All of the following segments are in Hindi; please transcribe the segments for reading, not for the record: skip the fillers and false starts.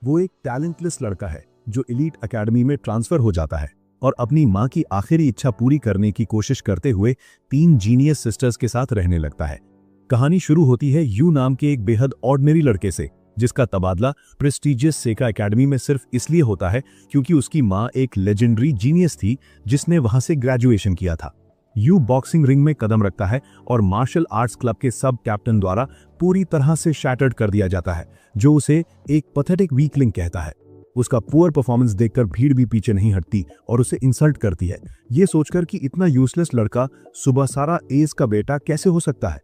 वो एक टैलेंटलेस लड़का है जो एलीट एकेडमी में ट्रांसफर हो जाता है और अपनी मां की आखिरी इच्छा पूरी करने की कोशिश करते हुए 3 जीनियस सिस्टर्स के साथ रहने लगता है। कहानी शुरू होती है यू नाम के एक बेहद ऑर्डिनरी लड़के से, जिसका तबादला प्रेस्टीजियस सेका एकेडमी में सिर्फ इसलिए होता है क्योंकि उसकी मां एक लेजेंडरी जीनियस थी जिसने वहां से ग्रेजुएशन किया था। यू बॉक्सिंग रिंग में कदम रखता है और मार्शल आर्ट्स क्लब के सब कैप्टन द्वारा पूरी तरह से शैटर्ड कर दिया जाता है, जो उसे एक पैथेटिक वीकलिंग कहता है। उसका पुअर परफॉर्मेंस देखकर भीड़ भी पीछे नहीं हटती और उसे इंसल्ट करती है, ये सोचकर कि इतना यूजलेस लड़का सुबहसारा एस का बेटा कैसे हो सकता है।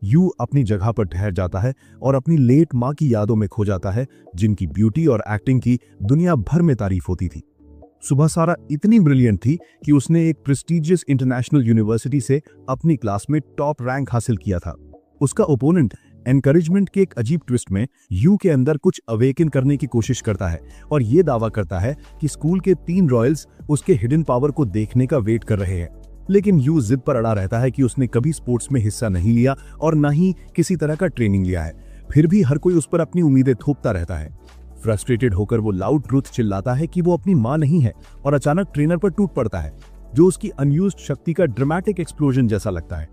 यू अपनी जगह पर ठहर जाता है और अपनी लेट मां की यादों में खो जाता है, जिनकी ब्यूटी और एक्टिंग की दुनिया भर में तारीफ होती थी। सुबहसारा इतनी ब्रिलियंट थी कि उसने एक प्रेस्टीजियस इंटरनेशनल यूनिवर्सिटी से अपनी क्लास में टॉप रैंक हासिल किया था। उसका ओपोनेंट एनकरेजमेंट के एक अजीब ट्विस्ट में यू के अंदर कुछ अवेकन करने की कोशिश करता है और ये दावा करता है कि स्कूल के 3 रॉयल्स उसके हिडन पावर को देखने का वेट कर रहे हैं। लेकिन यू जिद पर अड़ा रहता है कि उसने कभी स्पोर्ट्स में हिस्सा नहीं लिया और न ही किसी तरह का ट्रेनिंग लिया है। फिर भी हर कोई उस पर अपनी उम्मीदें थोपता रहता है। फ्रस्ट्रेटेड होकर वो लाउड ट्रूथ चिल्लाता है कि वो अपनी मां नहीं है और अचानक ट्रेनर पर टूट पड़ता है, जो उसकी अनयूज्ड शक्ति का ड्रामेटिक एक्सप्लोजन जैसा लगता है।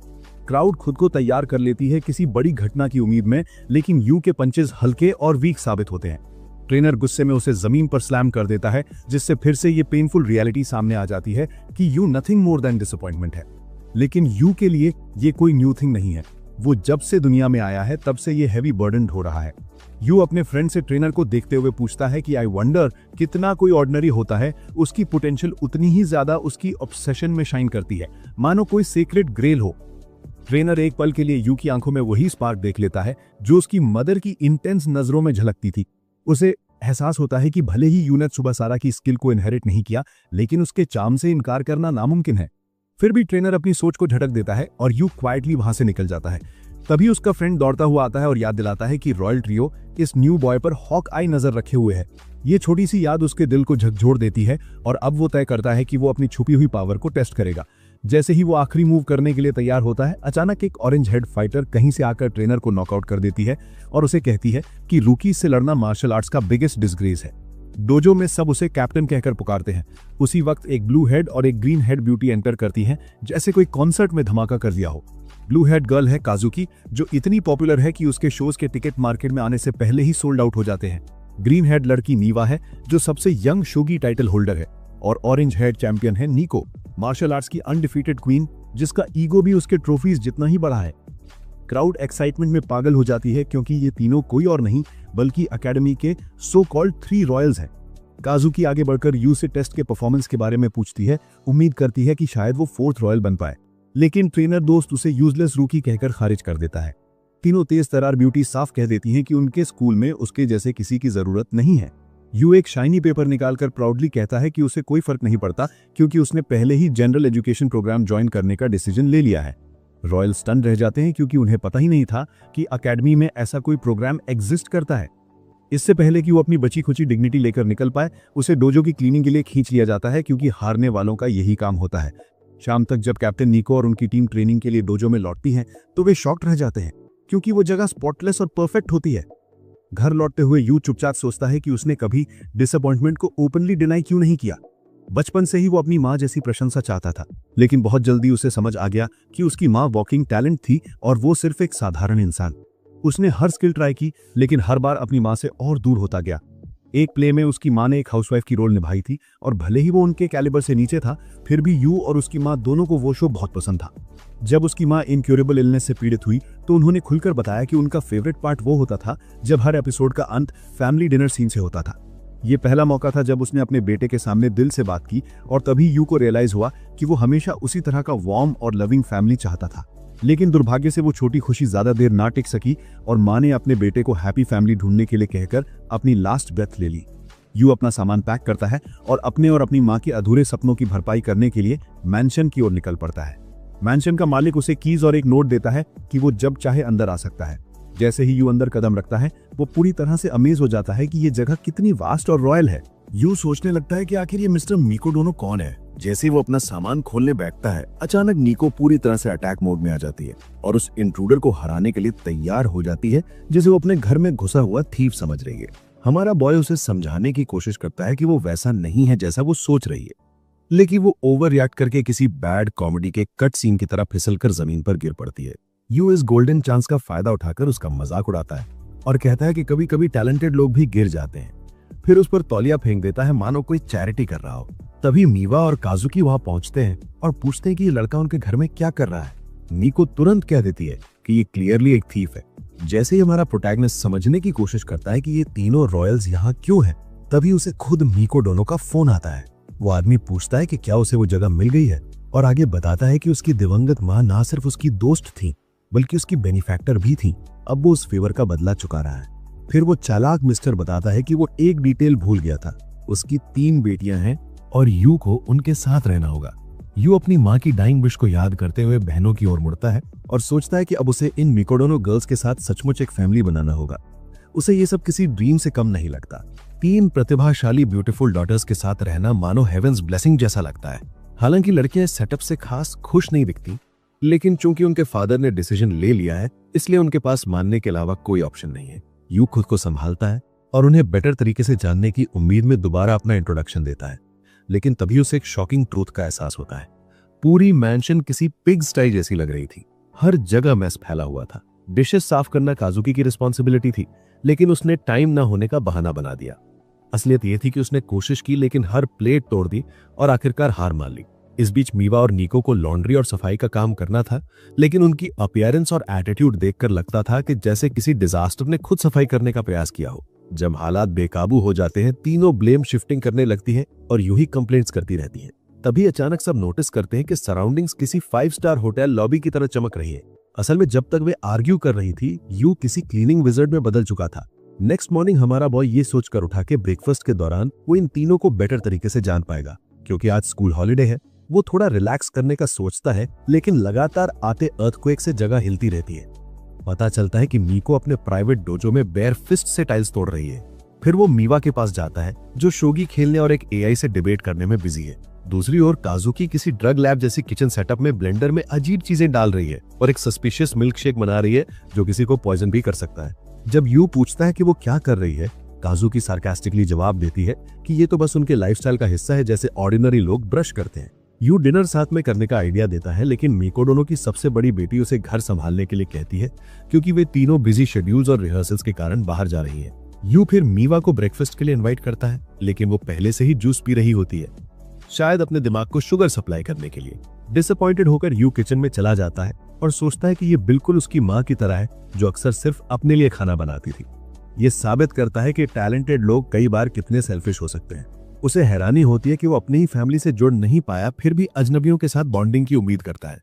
क्राउड खुद को तैयार कर लेती है किसी बड़ी घटना की उम्मीद में, लेकिन यू के पंचेस हल्के और वीक साबित होते हैं। ट्रेनर गुस्से में उसे जमीन पर स्लैम कर देता है, जिससे फिर से ये पेनफुल रियलिटी सामने आ जाती है कि you nothing more than disappointment है। लेकिन यू के लिए ये कोई न्यू थिंग नहीं है। वो जब से दुनिया में आया है तब से ये हैवी बर्डन हो रहा है। यू अपने फ्रेंड से ट्रेनर को देखते हुए पूछता है कि आई वंडर कितना कोई ऑर्डिनरी होता है, उसकी पोटेंशियल उतनी ही ज्यादा उसकी ऑब्सेशन में शाइन करती है, मानो कोई सीक्रेट ग्रेल हो। ट्रेनर एक पल के लिए यू की आंखों में वही स्पार्क देख लेता है जो उसकी मदर की इंटेंस नजरों में झलकती थी। उसे एहसास होता है कि भले ही यू ने सुबहसारा की स्किल को इनहेरिट नहीं किया, लेकिन उसके चार्म से इनकार करना नामुमकिन है। फिर भी ट्रेनर अपनी सोच को झटक देता है और यू क्वाइटली वहां से निकल जाता है। तभी उसका फ्रेंड दौड़ता हुआ आता है और याद दिलाता है कि रॉयल ट्रियो इस न्यू बॉय पर हॉक आई नजर रखे हुए है। ये छोटी सी याद उसके दिल को झकझोर देती है और अब वो तय करता है कि वो अपनी छुपी हुई पावर को टेस्ट करेगा। जैसे ही वो आखिरी मूव करने के लिए तैयार होता है, अचानक एक ऑरेंज हेड फाइटर कहीं से आकर ट्रेनर को नॉकआउट कर देती है और उसे कहती है कि रूकीज से लड़ना मार्शल आर्ट्स का बिगेस्ट डिसग्रेस है। डोजो में सब उसे कैप्टन कहकर पुकारते हैं। उसी वक्त एक ब्लू हेड और एक ग्रीन हेड ब्यूटी एंटर करती हैं, जैसे कोई कॉन्सर्ट में धमाका कर दिया हो। ब्लू हेड गर्ल है काजुकी, जो इतनी पॉपुलर है कि उसके शोज के टिकट मार्केट में आने से पहले ही सोल्ड आउट हो जाते हैं। ग्रीन हेड लड़की नीवा है, जो सबसे यंग शोगी टाइटल होल्डर है, और ऑरेंज हेड चैंपियन है निको, मार्शल आर्ट्स की अनडिफीटेड क्वीन, जिसका ईगो भी उसके ट्रॉफीज जितना ही बड़ा है। क्राउड एक्साइटमेंट में पागल हो जाती है क्योंकि ये तीनों कोई और नहीं बल्कि एकेडमी के सो कॉल्ड 3 रॉयल्स हैं। काजुकी आगे बढ़कर यू से टेस्ट के परफॉर्मेंस के बारे में पूछती है, उम्मीद करती है कि शायद वो 4th रॉयल बन पाए, लेकिन ट्रेनर दोस्त उसे यूजलेस रूकी कहकर खारिज कर देता है। तीनों तेज तरार ब्यूटी साफ कह देती हैं कि उनके स्कूल में उसके जैसे किसी की जरूरत नहीं है। यू एक शाइनी पेपर निकालकर प्राउडली कहता है कि उसे कोई फर्क नहीं पड़ता क्योंकि उसने पहले ही जनरल एजुकेशन प्रोग्राम ज्वाइन करने का डिसीजन ले लिया है। रॉयल स्टन रह जाते हैं क्योंकि उन्हें पता ही नहीं था कि एकेडमी में ऐसा कोई प्रोग्राम एग्जिस्ट करता है। इससे पहले कि वो अपनी बची खुची डिग्निटी लेकर निकल पाए, उसे डोजो की क्लीनिंग के लिए खींच लिया जाता है क्योंकि हारने वालों का यही काम होता है। शाम तक जब कैप्टन निको और उनकी टीम ट्रेनिंग के लिए डोजो में लौटती है तो वे शॉक्ड रह जाते हैं क्योंकि वो जगह स्पॉटलेस और परफेक्ट होती है। घर लौटते हुए यू चुपचाप सोचता है कि उसने कभी डिसअपॉइंटमेंट को ओपनली डिनाई क्यों नहीं किया। बचपन से ही वो अपनी मां जैसी प्रशंसा चाहता था, लेकिन बहुत जल्दी उसे समझ आ गया कि उसकी मां वॉकिंग टैलेंट थी और वो सिर्फ एक साधारण इंसान। उसने हर स्किल ट्राई की, लेकिन हर बार अपनी मां से और दूर होता गया। एक प्ले में उसकी मां ने एक हाउसवाइफ की रोल निभाई थी और भले ही वो उनके कैलिबर से नीचे था, फिर भी यू और उसकी मां दोनों को वो शो बहुत पसंद था। जब उसकी मां इनक्यूरेबल इलनेस से पीड़ित हुई तो उन्होंने खुलकर बताया कि उनका फेवरेट पार्ट वो होता था जब हर एपिसोड का अंत फैमिली डिनर सीन से होता था। ये पहला मौका था जब उसने अपने बेटे के सामने दिल से बात की और तभी यू को रियलाइज हुआ कि वो हमेशा उसी तरह का वार्म और लविंग फैमिली चाहता था। लेकिन दुर्भाग्य से वो छोटी खुशी ज्यादा देर ना टिक सकी और मां ने अपने बेटे को हैप्पी फैमिली ढूंढने के लिए कहकर अपनी लास्ट ब्रेथ ले ली। यू अपना सामान पैक करता है और अपने और अपनी मां के अधूरे सपनों की भरपाई करने के लिए मैंशन की ओर निकल पड़ता है। मैंशन का मालिक उसे कीज और एक नोट देता है कि वो जब चाहे अंदर आ सकता है। जैसे ही यू अंदर कदम रखता है, वो पूरी तरह से अमेज हो जाता है कि ये जगह कितनी वास्ट और रॉयल है। यू सोचने लगता है कि आखिर ये मिस्टर मीको डोनो कौन है। जैसे ही वो अपना सामान खोलने बैठता है, अचानक नीको पूरी तरह से अटैक मोड में आ जाती है और उस इंट्रूडर को हराने के लिए तैयार हो जाती है, जिसे वो अपने घर में घुसा हुआ थीफ समझ रही है। हमारा बॉय उसे समझाने की कोशिश करता है कि वो वैसा नहीं है जैसा वो सोच रही है, लेकिन वो ओवर रिएक्ट करके किसी बैड कॉमेडी के कट सीन की तरह फिसलकर जमीन पर गिर पड़ती है। यू इस गोल्डन चांस का फायदा उठाकर उसका मजाक उड़ाता है और कहता है कि कभी कभी टैलेंटेड लोग भी गिर जाते हैं। फिर उस पर तौलिया फेंक देता है मानो कोई चैरिटी कर रहा हो। तभी मीवा और काजुकी वहां पहुंचते हैं और पूछते हैं कि ये लड़का उनके घर में क्या कर रहा है। नीको तुरंत कह देती है कि ये क्लियरली एक थीफ है। जैसे ही हमारा प्रोटैगनिस्ट समझने की कोशिश करता है कि ये तीनों रॉयल्स यहाँ क्यों हैं, तभी उसे खुद मीको डोनो का फोन आता है। वो आदमी पूछता है कि क्या उसे वो जगह मिल गई है और आगे बताता है कि उसकी दिवंगत माँ ना सिर्फ उसकी दोस्त थी बल्कि उसकी बेनिफैक्टर भी थी। अब वो उस फेवर का बदला चुका रहा है। फिर वो चालाक मिस्टर बताता है कि वो एक डिटेल भूल गया था, उसकी 3 बेटियां हैं और यू को उनके साथ रहना होगा। यू अपनी माँ की डाइंग विश को याद करते हुए बहनों की ओर मुड़ता है और सोचता है कि अब उसे इन मिकोडोनो गर्ल्स के साथ सचमुच एक फैमिली बनाना होगा। उसे ये सब किसी ड्रीम से कम नहीं लगता। 3 प्रतिभाशाली ब्यूटीफुल डॉटर्स के साथ रहना मानो हेवेंस ब्लेसिंग जैसा लगता है। हालांकि लड़कियां इस सेटअप से खास खुश नहीं दिखती, लेकिन चूंकि उनके फादर ने डिसीजन ले लिया है इसलिए उनके पास मानने के अलावा कोई ऑप्शन नहीं है। यू खुद को संभालता है और उन्हें बेटर तरीके से जानने की उम्मीद में दोबारा अपना इंट्रोडक्शन देता है, लेकिन तभी उसे एक शॉकिंग ट्रूथ का एहसास होता है। पूरी मैंशन किसी पिग स्टाई जैसी लग रही थी। हर जगह मैस फैला हुआ था। डिशेस साफ करना काजुकी की रिस्पॉन्सिबिलिटी थी, लेकिन उसने टाइम ना होने का बहाना बना दिया। असलियत यह थी कि उसने कोशिश की लेकिन हर प्लेट तोड़ दी और आखिरकार हार मान ली। इस बीच मीवा और नीको को लॉन्ड्री और सफाई का काम करना था, लेकिन उनकी अपीयरेंस और एटीट्यूड देखकर लगता था कि जैसे किसी डिजास्टर ने खुद सफाई करने का प्रयास किया हो। जब हालात बेकाबू हो जाते हैं, तीनों ब्लेम शिफ्टिंग करने लगती हैं और यूं ही कंप्लेंट्स करती रहती हैं। तभी अचानक सब नोटिस करते हैं कि सराउंडिंग्स किसी 5 स्टार होटल लॉबी की तरह चमक रही है। असल में जब तक वे आर्ग्यू कर रही थी, यू किसी क्लीनिंग विजर्ड में बदल चुका था। नेक्स्ट मॉर्निंग हमारा बॉय ये सोचकर उठा कि ब्रेकफास्ट के दौरान वो इन तीनों को बेटर तरीके से जान पाएगा। क्योंकि आज स्कूल हॉलिडे है, वो थोड़ा रिलैक्स करने का सोचता है, लेकिन लगातार आते अर्थक्वेक से जगह हिलती रहती है। पता चलता है कि मीको अपने प्राइवेट डोजो में बेयर फिस्ट से टाइल्स तोड़ रही है। फिर वो मीवा के पास जाता है जो शोगी खेलने और एक एआई से डिबेट करने में बिजी है। दूसरी ओर काजुकी किसी ड्रग लैब जैसी किचन सेटअप में ब्लेंडर में अजीब चीजें डाल रही है और एक सस्पिशियस मिल्क शेक बना रही है जो किसी को पॉइजन भी कर सकता है। जब यू पूछता है कि वो क्या कर रही है, काजुकी सार्कास्टिकली जवाब देती है कि ये तो बस उनके लाइफस्टाइल का हिस्सा है, जैसे ऑर्डिनरी लोग ब्रश करते हैं। यू डिनर साथ में करने का आइडिया देता है, लेकिन मिकोडोनो की सबसे बड़ी बेटी उसे घर संभालने के लिए कहती है क्योंकि वे तीनों बिजी शेड्यूल्स और रिहर्सल्स के कारण बाहर जा रही हैं। यू फिर मीवा को ब्रेकफास्ट के लिए इनवाइट करता है, लेकिन वो पहले से ही जूस पी रही होती है, शायद अपने दिमाग को शुगर सप्लाई करने के लिए। डिसअपॉइंटेड होकर यू किचन में चला जाता है और सोचता है कि ये बिल्कुल उसकी माँ की तरह है जो अक्सर सिर्फ अपने लिए खाना बनाती थी। ये साबित करता है कि टैलेंटेड लोग कई बार कितने सेल्फिश हो सकते हैं। उसे हैरानी होती है कि वो अपनी ही फैमिली से जुड़ नहीं पाया, फिर भी अजनबियों के साथ बॉन्डिंग की उम्मीद करता है।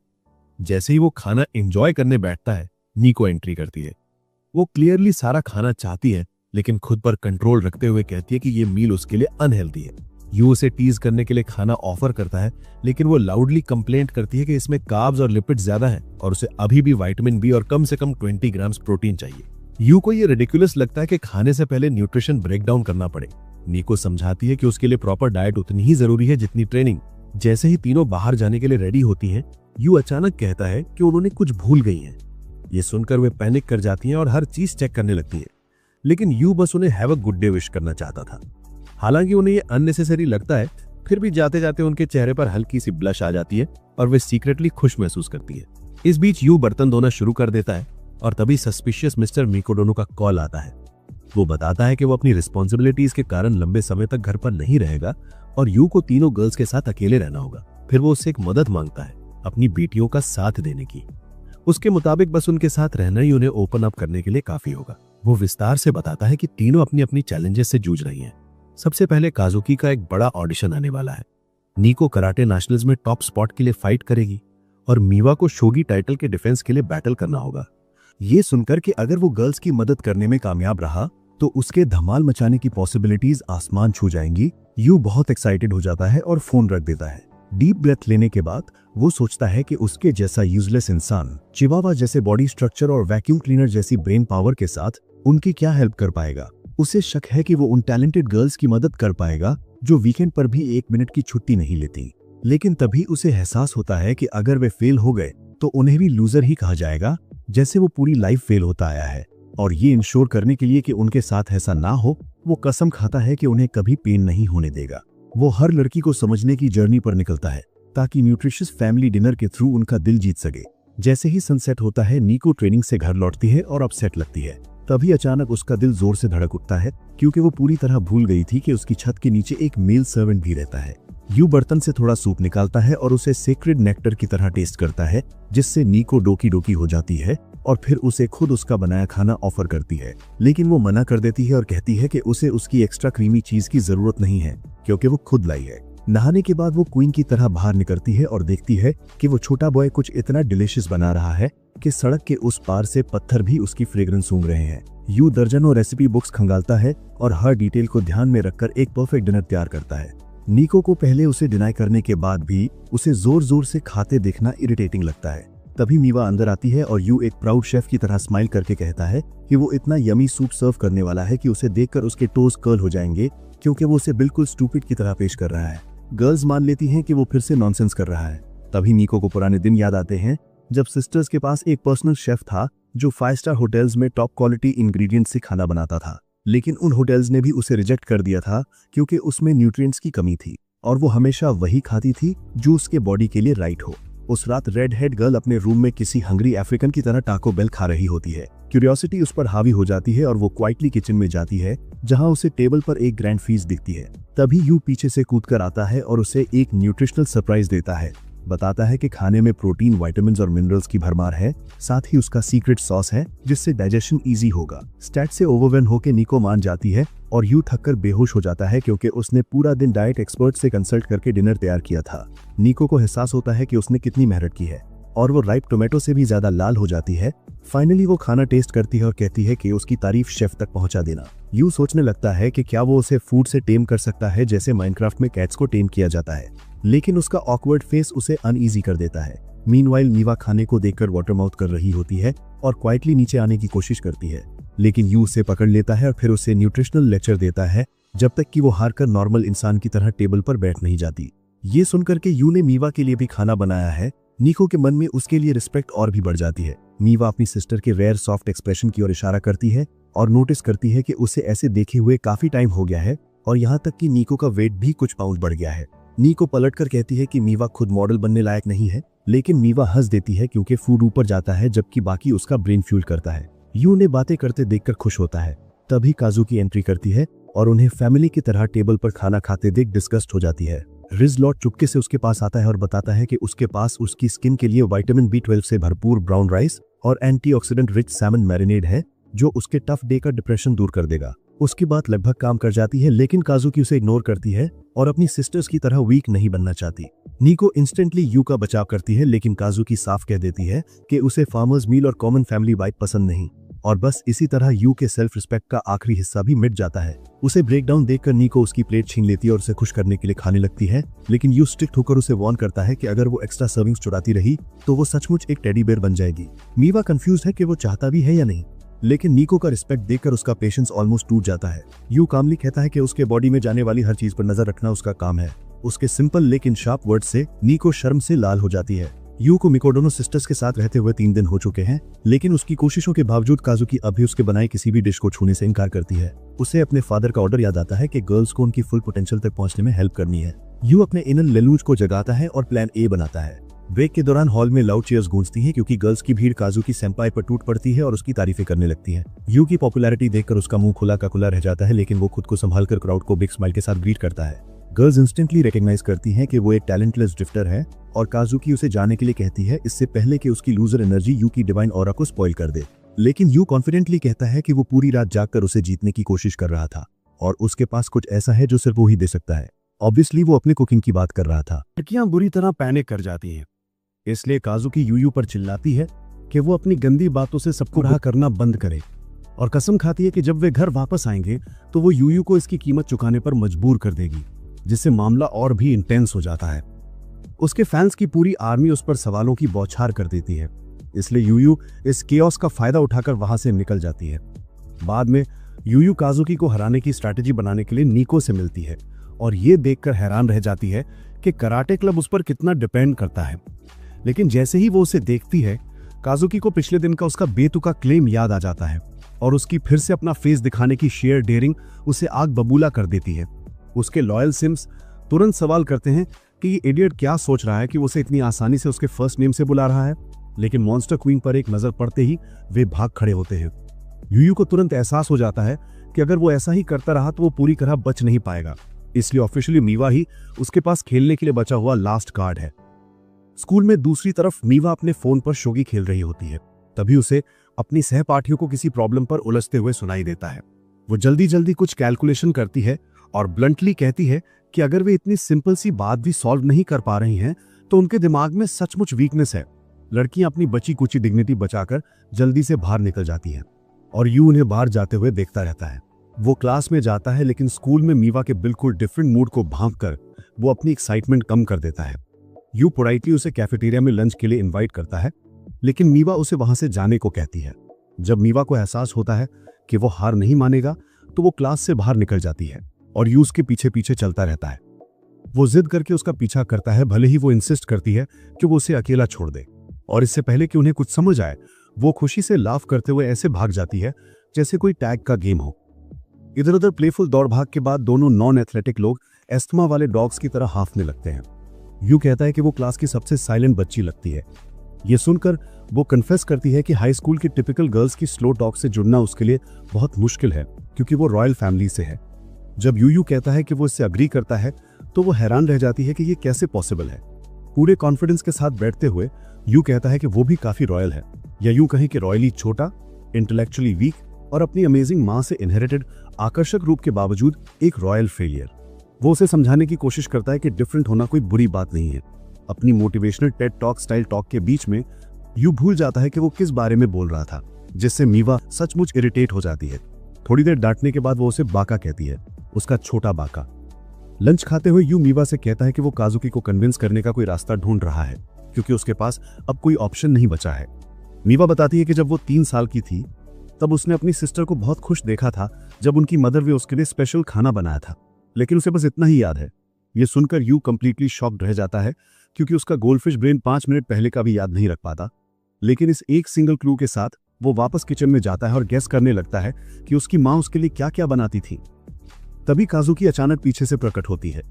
जैसे ही वो खाना एंजॉय करने बैठता है, नीको एंट्री करती है। वो क्लियरली सारा खाना चाहती है, लेकिन खुद पर कंट्रोल रखते हुए कहती है कि ये मील उसके लिए अनहेल्दी है। यू उसे टीज करने के लिए खाना ऑफर करता है, लेकिन वो लाउडली कंप्लेंट करती है कि इसमें कार्ब्स और लिपिड्स ज्यादा हैं और उसे अभी भी विटामिन बी और कम से कम 20 ग्राम्स प्रोटीन चाहिए। यू को ये रिडिकुलस लगता है कि खाने से पहले न्यूट्रिशन ब्रेकडाउन करना पड़े। नीको समझाती है कि उसके लिए प्रॉपर डाइट उतनी ही जरूरी है जितनी ट्रेनिंग। जैसे ही तीनों बाहर जाने के लिए रेडी होती हैं, यू अचानक कहता है कि उन्होंने कुछ भूल गई हैं। ये सुनकर वे पैनिक कर जाती हैं और हर चीज चेक करने लगती हैं, लेकिन यू बस उन्हें have a good day wish करना चाहता था। हालांकि उन्हें ये अननेसेसरी लगता है, फिर भी जाते जाते उनके चेहरे पर हल्की सी ब्लश आ जाती है और वे सीक्रेटली खुश महसूस करती है। इस बीच यू बर्तन धोना शुरू कर देता है और तभी सस्पिशियस मिस्टर मिकोडोनो का कॉल आता है। वो बताता है कि वो अपनी रिस्पॉन्सिबिलिटीज के कारण लंबे समय तक घर पर नहीं रहेगा और यू को तीनों गर्ल्स के साथ अकेले रहना होगा। फिर वो उससे एक मदद मांगता है, अपनी बेटियों का साथ देने की। उसके मुताबिक बस उनके साथ रहना ही उन्हें ओपन अप करने के लिए काफी होगा। वो विस्तार से बताता है कि तीनों अपनी अपनी चैलेंजेस से जूझ रही हैं। सबसे पहले काजुकी का एक बड़ा ऑडिशन आने वाला है। नीको कराटे नेशनल्स में टॉप स्पॉट के लिए फाइट करेगी और मीवा को शोगी टाइटल के डिफेंस के लिए बैटल करना होगा। ये सुनकर कि अगर वो गर्ल्स की मदद करने में कामयाब रहा तो उसके धमाल मचाने की पॉसिबिलिटीज आसमान छू जाएंगी। यू बहुत एक्साइटेड हो जाता है और फोन रख देता है। डीप ब्रेथ लेने के बाद वो सोचता है कि उसके जैसा यूजलेस इंसान चिवावा जैसे बॉडी स्ट्रक्चर और वैक्यूम क्लीनर जैसी ब्रेन पावर के साथ उनकी क्या हेल्प कर पाएगा। उसे शक है कि वो उन टैलेंटेड गर्ल्स की मदद कर पाएगा जो वीकेंड पर भी 1 मिनट की छुट्टी नहीं लेती। लेकिन तभी उसे एहसास होता है कि अगर वे फेल हो गए तो उन्हें भी लूजर ही कहा जाएगा, जैसे वो पूरी लाइफ फेल होता आया है। और ये इंश्योर करने के लिए कि उनके साथ ऐसा ना हो, वो कसम खाता है कि उन्हें कभी पेन नहीं होने देगा। वो हर लड़की को समझने की जर्नी पर निकलता है ताकि न्यूट्रिशियस फैमिली डिनर के थ्रू उनका दिल जीत सके। जैसे ही सनसेट होता है, नीको ट्रेनिंग से घर लौटती है और अपसेट लगती है। तभी अचानक उसका दिल जोर से धड़क उठता है क्योंकि वो पूरी तरह भूल गई थी कि उसकी छत के नीचे एक मेल सर्वेंट भी रहता है। यू बर्तन से थोड़ा सूप निकालता है और उसे सेक्रेड नेक्टर की तरह टेस्ट करता है, जिससे नीको डोकी डोकी हो जाती है और फिर उसे खुद उसका बनाया खाना ऑफर करती है। लेकिन वो मना कर देती है और कहती है कि उसे उसकी एक्स्ट्रा क्रीमी चीज की जरूरत नहीं है क्योंकि वो खुद लाई है। नहाने के बाद वो क्वीन की तरह बाहर निकलती है और देखती है कि वो छोटा बॉय कुछ इतना डिलीशियस बना रहा है कि सड़क के उस पार से पत्थर भी उसकी फ्रेग्रेंस सूंघ रहे हैं। यू दर्जनों रेसिपी बुक्स खंगालता है और हर डिटेल को ध्यान में रखकर एक परफेक्ट डिनर तैयार करता है। नीको को पहले उसे डिनाई करने के बाद भी उसे जोर जोर से खाते देखना इरिटेटिंग लगता है। तभी मीवा अंदर आती है और यू एक प्राउड शेफ की तरह स्माइल करके कहता है कि वो इतना यमी सूप सर्व करने वाला है कि उसे देखकर उसके टोज कर्ल हो जाएंगे क्योंकि वो उसे बिल्कुल स्टूपिड की तरह पेश कर रहा है। गर्ल्स मान लेती हैं कि वो फिर से नॉनसेंस कर रहा है। तभी नीको को पुराने दिन याद आते हैं जब सिस्टर्स के पास एक पर्सनल शेफ था जो 5 स्टार होटल्स में टॉप क्वालिटी इंग्रेडिएंट्स से खाना बनाता था, लेकिन उन होटल्स ने भी उसे रिजेक्ट कर दिया था क्योंकि उसमें न्यूट्रिएंट्स की कमी थी और वो हमेशा वही खाती थी जो उसके बॉडी के लिए राइट हो। उस रात रेड हेड गर्ल अपने रूम में किसी हंग्री अफ्रीकन की तरह टाको बेल खा रही होती है। क्यूरियोसिटी उस पर हावी हो जाती है और वो क्वाइटली किचन में जाती है जहां उसे टेबल पर एक ग्रैंड फीस दिखती है। तभी यू पीछे से कूदकर आता है और उसे एक न्यूट्रिशनल सरप्राइज देता है। बताता है कि खाने में प्रोटीन, विटामिन्स और मिनरल्स की भरमार है, साथ ही उसका सीक्रेट सॉस है जिससे डाइजेशन इजी होगा। स्टैट से ओवरवेन होकर नीको मान जाती है और यू थककर बेहोश हो जाता है क्योंकि उसने पूरा दिन डाइट एक्सपर्ट से कंसल्ट करके डिनर तैयार किया था। नीको को एहसास होता है कि उसने कितनी मेहनत की है और वो राइप टोमेटो से भी ज्यादा लाल हो जाती है। फाइनली वो खाना टेस्ट करती है और कहती है कि उसकी तारीफ शेफ तक पहुंचा देना। यू सोचने लगता है कि क्या वो उसे फूड से टेम कर सकता है जैसे माइनक्राफ्ट में कैट्स को टेम किया जाता है, लेकिन उसका ऑकवर्ड फेस उसे अनईजी कर देता है। मीनवाइल मीवा खाने को देखकर वाटरमाउथ कर रही होती है और क्वाइटली नीचे आने की कोशिश करती है, लेकिन यू उसे पकड़ लेता है और फिर उसे न्यूट्रिशनल लेक्चर देता है जब तक कि वो हारकर नॉर्मल इंसान की तरह टेबल पर बैठ नहीं जाती। ये सुनकर के यू ने मीवा के लिए भी खाना बनाया है, नीको के मन में उसके लिए रिस्पेक्ट और भी बढ़ जाती है। मीवा अपनी सिस्टर के रेयर सॉफ्ट एक्सप्रेशन की ओर इशारा करती है और नोटिस करती है कि उसे ऐसे देखे हुए काफी टाइम हो गया है और यहाँ तक कि नीको का वेट भी कुछ पाउंड बढ़ गया है। नीको पलटकर कहती है कि मीवा खुद मॉडल बनने लायक नहीं है, लेकिन मीवा हंस देती है क्योंकि फूड ऊपर जाता है जबकि बाकी उसका ब्रेन फ्यूल करता है। यू ने बातें करते देखकर खुश होता है। तभी काजू की एंट्री करती है और उन्हें फैमिली की तरह टेबल पर खाना खाते देख डिस्गस्ट हो जाती है। रिज लॉर्ड चुपके से उसके पास आता है और बताता है कि उसके पास उसकी स्किन के लिए विटामिन B12 से भरपूर ब्राउन राइस और एंटीऑक्सीडेंट रिच सैमन मैरिनेड है जो उसके टफ डे का डिप्रेशन दूर कर देगा। उसकी बात लगभग काम कर जाती है, लेकिन काजुकी उसे इग्नोर करती है और अपनी सिस्टर्स की तरह वीक नहीं बनना चाहती। नीको इंस्टेंटली यू का बचाव करती है, लेकिन काजुकी साफ कह देती है कि उसे फार्मर्स मील और कॉमन फैमिली वाइब पसंद नहीं। और बस इसी तरह यू के सेल्फ रिस्पेक्ट का आखिरी हिस्सा भी मिट जाता है। उसे ब्रेकडाउन देखकर नीको उसकी प्लेट छीन लेती है और उसे खुश करने के लिए खाने लगती है, लेकिन यू स्ट्रिक्ट होकर उसे वार्न करता है कि अगर वो एक्स्ट्रा सर्विंग्स चुराती रही तो वो सचमुच एक टेडी बेयर बन जाएगी। मीवा कंफ्यूज है कि वो चाहता भी है या नहीं, लेकिन नीको का रिस्पेक्ट देखकर उसका पेशेंस ऑलमोस्ट टूट जाता है। यू कामली कहता है कि उसके बॉडी में जाने वाली हर चीज पर नजर रखना उसका काम है। उसके सिंपल लेकिन शार्प वर्ड से नीको शर्म से लाल हो जाती है। यू को मिकोडोनो सिस्टर्स के साथ रहते हुए 3 दिन हो चुके हैं, लेकिन उसकी कोशिशों के बावजूद काजुकी अभी उसके बनाए किसी भी डिश को छूने से इनकार करती है। उसे अपने फादर का ऑर्डर याद आता है कि गर्ल्स को उनकी फुल पोटेंशियल तक पहुंचने में हेल्प करनी है। यू अपने इनर लेलूज को जगाता है और प्लान ए बनाता है। ब्रेक के दौरान हॉल में लाउड चीयर्स गूंजती हैं क्योंकि गर्ल्स की भीड़ काजुकी सेंपाई पर टूट पड़ती है और उसकी तारीफें करने लगती हैं। यू की पॉपुलैरिटी देखकर उसका मुंह खुला का खुला रह जाता है, लेकिन वो खुद को संभालकर क्राउड को बिग स्माइल के साथ ग्रीट करता है। गर्ल्स इंस्टेंटली रिकॉग्नाइज करती हैं कि वो एक टैलेंटलेस ड्रिफ्टर है और काजुकी उसे जाने के लिए कहती है, इससे पहले कि उसकी लूजर एनर्जी यू की डिवाइन ऑरा को स्पॉइल कर दे। लेकिन यू कॉन्फिडेंटली कहता है कि वो पूरी रात जागकर उसे जीतने की कोशिश कर रहा था और उसके पास कुछ ऐसा है जो सिर्फ वो ही दे सकता है। ऑब्वियसली वो अपनी कुकिंग की बात कर रहा था। लड़कियां बुरी तरह पैनिक कर जाती हैं, इसलिए काजुकी यू पर चिल्लाती है कि वो अपनी गंदी बातों से सबको गुमराह करना बंद करे और कसम खाती है कि जब वे घर वापस आएंगे तो वो यू को इसकी कीमत चुकाने पर मजबूर कर देगी, जिससे मामला और भी इंटेंस हो जाता है। उसके फैंस की पूरी आर्मी उस पर सवालों की बौछार कर देती है, इसलिए यू इस केओस का फायदा उठाकर वहां से निकल जाती है। बाद में यू काजुकी को हराने की स्ट्रैटेजी बनाने के लिए नीको से मिलती है और ये देखकर हैरान रह जाती है कि कराटे क्लब उस पर कितना डिपेंड करता है। लेकिन जैसे ही वो उसे देखती है, काजुकी को पिछले दिन का उसका बेतुका क्लेम याद आ जाता है और उसकी फिर से अपना फेस दिखाने की शेयर डेयरिंग उसे आग बबूला कर देती है। उसके लॉयल सिम्स तुरंत सवाल करते हैं कि ये इडियट क्या सोच रहा है कि उसे इतनी आसानी से उसके फर्स्ट नेम से बुला रहा है, लेकिन मॉन्स्टर क्वीन पर एक नजर पड़ते ही वे भाग खड़े होते हैं। यूयू को तुरंत एहसास हो जाता है कि अगर वो ऐसा ही करता रहा तो वो पूरी तरह बच नहीं पाएगा, इसलिए ऑफिशियली मीवा ही उसके पास खेलने के लिए बचा हुआ लास्ट कार्ड है। स्कूल में दूसरी तरफ मीवा अपने फोन पर शोगी खेल रही होती है। तभी उसे अपनी सहपाठियों को किसी प्रॉब्लम पर उलझते हुए सुनाई देता है। वो जल्दी जल्दी कुछ कैलकुलेशन करती है और ब्लंटली कहती है कि अगर वे इतनी सिंपल सी बात भी सॉल्व नहीं कर पा रही हैं तो उनके दिमाग में सचमुच वीकनेस है। लड़कियां अपनी बची कुची डिग्निटी बचाकर जल्दी से बाहर निकल जाती हैं और यू उन्हें बाहर जाते हुए देखता रहता है। वो क्लास में जाता है, लेकिन स्कूल में मीवा के बिल्कुल डिफरेंट मूड को भांपकर वो अपनी एक्साइटमेंट कम कर देता है। यू पोलाइटली उसे कैफेटेरिया में लंच के लिए इनवाइट करता है, लेकिन मीवा उसे वहां से जाने को कहती है। जब मीवा को एहसास होता है कि वो हार नहीं मानेगा तो वो क्लास से बाहर निकल जाती है और यू उसके पीछे पीछे चलता रहता है। वो जिद करके उसका पीछा करता है, भले ही वो इंसिस्ट करती है कि वो उसे अकेला छोड़ दे, और इससे पहले कि उन्हें कुछ समझ आए वो खुशी से लाफ करते हुए ऐसे भाग जाती है जैसे कोई टैग का गेम हो। इधर उधर प्लेफुल दौड़ भाग के बाद दोनों नॉन एथलेटिक लोग एस्थमा वाले डॉग्स की तरह हांफने लगते हैं। यू कहता है कि वो क्लास की सबसे साइलेंट बच्ची लगती है। ये सुनकर वो कन्फेस करती है कि हाई स्कूल की टिपिकल गर्ल्स की स्लो टॉक से जुड़ना उसके लिए बहुत मुश्किल है, क्योंकि वो रॉयल फैमिली से है। जब यू कहता है कि वो इससे अग्री करता है तो वो हैरान रह जाती है कि ये कैसे पॉसिबल है। पूरे कॉन्फिडेंस के साथ बैठते हुए यू कहता है कि वो भी काफी रॉयल है, या यूं कहें कि रॉयली छोटा, इंटेलेक्चुअली वीक और अपनी अमेजिंग मां से इनहेरिटेड आकर्षक रूप के बावजूद एक रॉयल फेलियर। वो उसे समझाने की कोशिश करता है कि डिफरेंट होना कोई बुरी बात नहीं है। अपनी motivational Ted talk style talk के बीच में यू भूल जाता है कि वो किस बारे में बोल रहा था, जिससे मीवा सचमुच इरिटेट हो जाती है। थोड़ी देर डांटने के बाद वो उसे बाका कहती है, उसका छोटा बाका। लंच खाते हुए यू मीवा से कहता है कि वो काजुकी को कन्विंस करने का कोई रास्ता ढूंढ रहा है, क्योंकि उसके पास अब कोई ऑप्शन नहीं बचा है। मीवा बताती है कि जब वो 3 साल की थी तब उसने अपनी सिस्टर को बहुत खुश देखा था जब उनकी मदर वे उसके लिए स्पेशल खाना बनाया था, लेकिन उसे बस इतना ही याद है। ये सुनकर यू कंप्लीटली शॉक्ड रह जाता है, क्योंकि उसका गोल्डफिश ब्रेन 5 मिनट पहले का भी याद नहीं रख पाता। लेकिन इस एक सिंगल क्लू के साथ वो वापस किचन में जाता है और गेस करने लगता है कि उसकी माँ उसके लिए क्या क्या बनाती थी। तभी काजुकी अचानक पीछे से प्रकट होती है,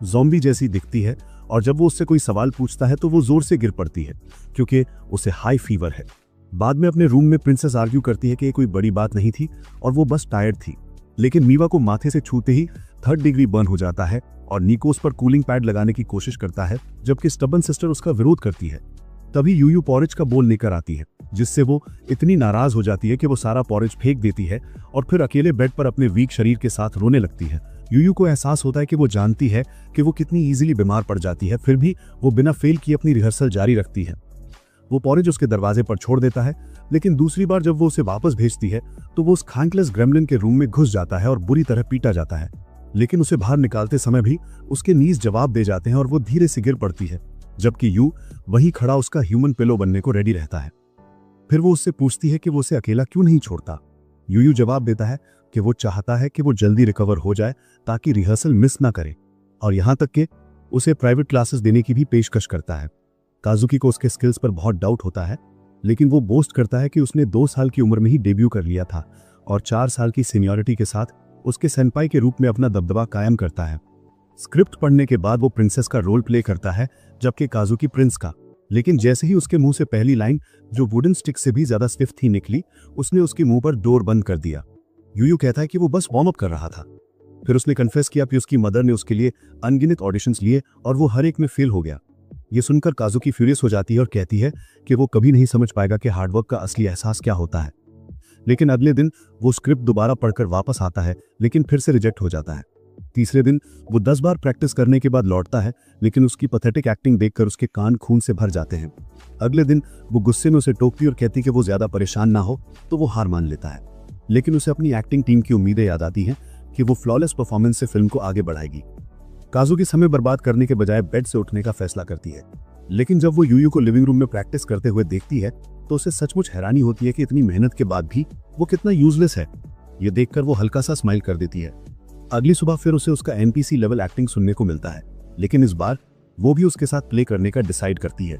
ज़ॉम्बी जैसी दिखती है, और जब वो उससे कोई सवाल पूछता है तो वो जोर से गिर पड़ती है, क्योंकि उसे हाई फीवर है। बाद में अपने रूम में प्रिंसेस आर्ग्यू करती है कि ये कोई बड़ी बात नहीं थी और वो बस टायर्ड थी, लेकिन मीवा को माथे से छूते ही 3rd डिग्री बर्न हो जाता है और निको उस पर कूलिंग पैड लगाने की कोशिश करता है, जबकि स्टबन सिस्टर उसका विरोध करती है। तभी यूयू पॉरेज का बोल लेकर आती है, जिससे वो इतनी नाराज हो जाती है कि वो सारा पॉरेज फेंक देती है और फिर अकेले बेड पर अपने वीक शरीर के साथ रोने लगती है। यूयू को एहसास होता है कि वो जानती है कि वो कितनी इजीली बीमार पड़ जाती है, फिर भी वो बिना फेल किए अपनी रिहर्सल जारी रखती है। वो पॉरेज उसके दरवाजे पर छोड़ देता है, लेकिन दूसरी बार जब वो उसे वापस भेजती है तो वो उस खैंकलेस ग्रेमलिन के रूम में घुस जाता है और बुरी तरह पीटा जाता है। लेकिन उसे बाहर निकालते समय भी उसके नीज जवाब दे जाते हैं और वो धीरे से गिर पड़ती है, जबकि यू वहीं खड़ा उसका ह्यूमन पिलो बनने को रेडी रहता है। फिर वो उससे पूछती है कि वो उसे अकेला क्यों नहीं छोड़ता। यूयू जवाब देता है कि वो चाहता है कि वो जल्दी रिकवर हो जाए ताकि रिहर्सल मिस ना करे, और यहां तक कि उसे प्राइवेट क्लासेस देने की भी पेशकश करता है। काजुकी को उसके स्किल्स पर बहुत डाउट होता है, लेकिन वो बोस्ट करता है कि उसने 2 साल की उम्र में ही डेब्यू कर लिया था और 4 साल की सीनियरिटी के साथ उसके सेंपाई के रूप में अपना दबदबा कायम करता है। स्क्रिप्ट पढ़ने के बाद वो प्रिंसेस का रोल प्ले करता है, जबकि काजुकी प्रिंस का। लेकिन जैसे ही उसके मुंह से पहली लाइन, जो वुडन स्टिक से भी ज्यादा स्विफ्ट थी, निकली, उसने उसके मुंह पर डोर बंद कर दिया। यूयू कहता है कि वो बस वार्म अप कर रहा था। फिर उसने कन्फेस किया कि उसकी मदर ने उसके लिए अनगिनत ऑडिशंस लिए और वो हर एक में फेल हो गया। ये सुनकर काजुकी फ्यूरियस हो जाती है और कहती है कि वो कभी नहीं समझ पाएगा कि हार्डवर्क का असली एहसास क्या होता है। लेकिन अगले दिन वो स्क्रिप्ट दोबारा पढ़कर वापस आता है, लेकिन फिर से रिजेक्ट हो जाता है। तीसरे दिन वो 10 बार प्रैक्टिस करने के बाद लौटता है, लेकिन उसकी पैथेटिक एक्टिंग देखकर उसके कान खून से भर जाते हैं। अगले दिन वो गुस्से में उसे टोकती और कहती कि वो ज्यादा परेशान ना हो, तो वो हार मान लेता है। लेकिन उसे अपनी एक्टिंग टीम की उम्मीदें याद आती हैं कि वो फ्लॉलेस परफॉर्मेंस से फिल्म को आगे बढ़ाएगी। काजुकी समय बर्बाद करने के बजाय बेड से उठने का फैसला करती है, लेकिन जब वो यूयू को लिविंग रूम में प्रैक्टिस करते हुए देखती है तो उसे सचमुच हैरानी होती है कि इतनी मेहनत के बाद भी वो कितना यूजलेस है। ये देखकर वो हल्का सा स्माइल कर देती है। अगली सुबह फिर उसे उसका NPC लेवल एक्टिंग सुनने को मिलता है, लेकिन इस बार वो भी उसके साथ प्ले करने का डिसाइड करती है।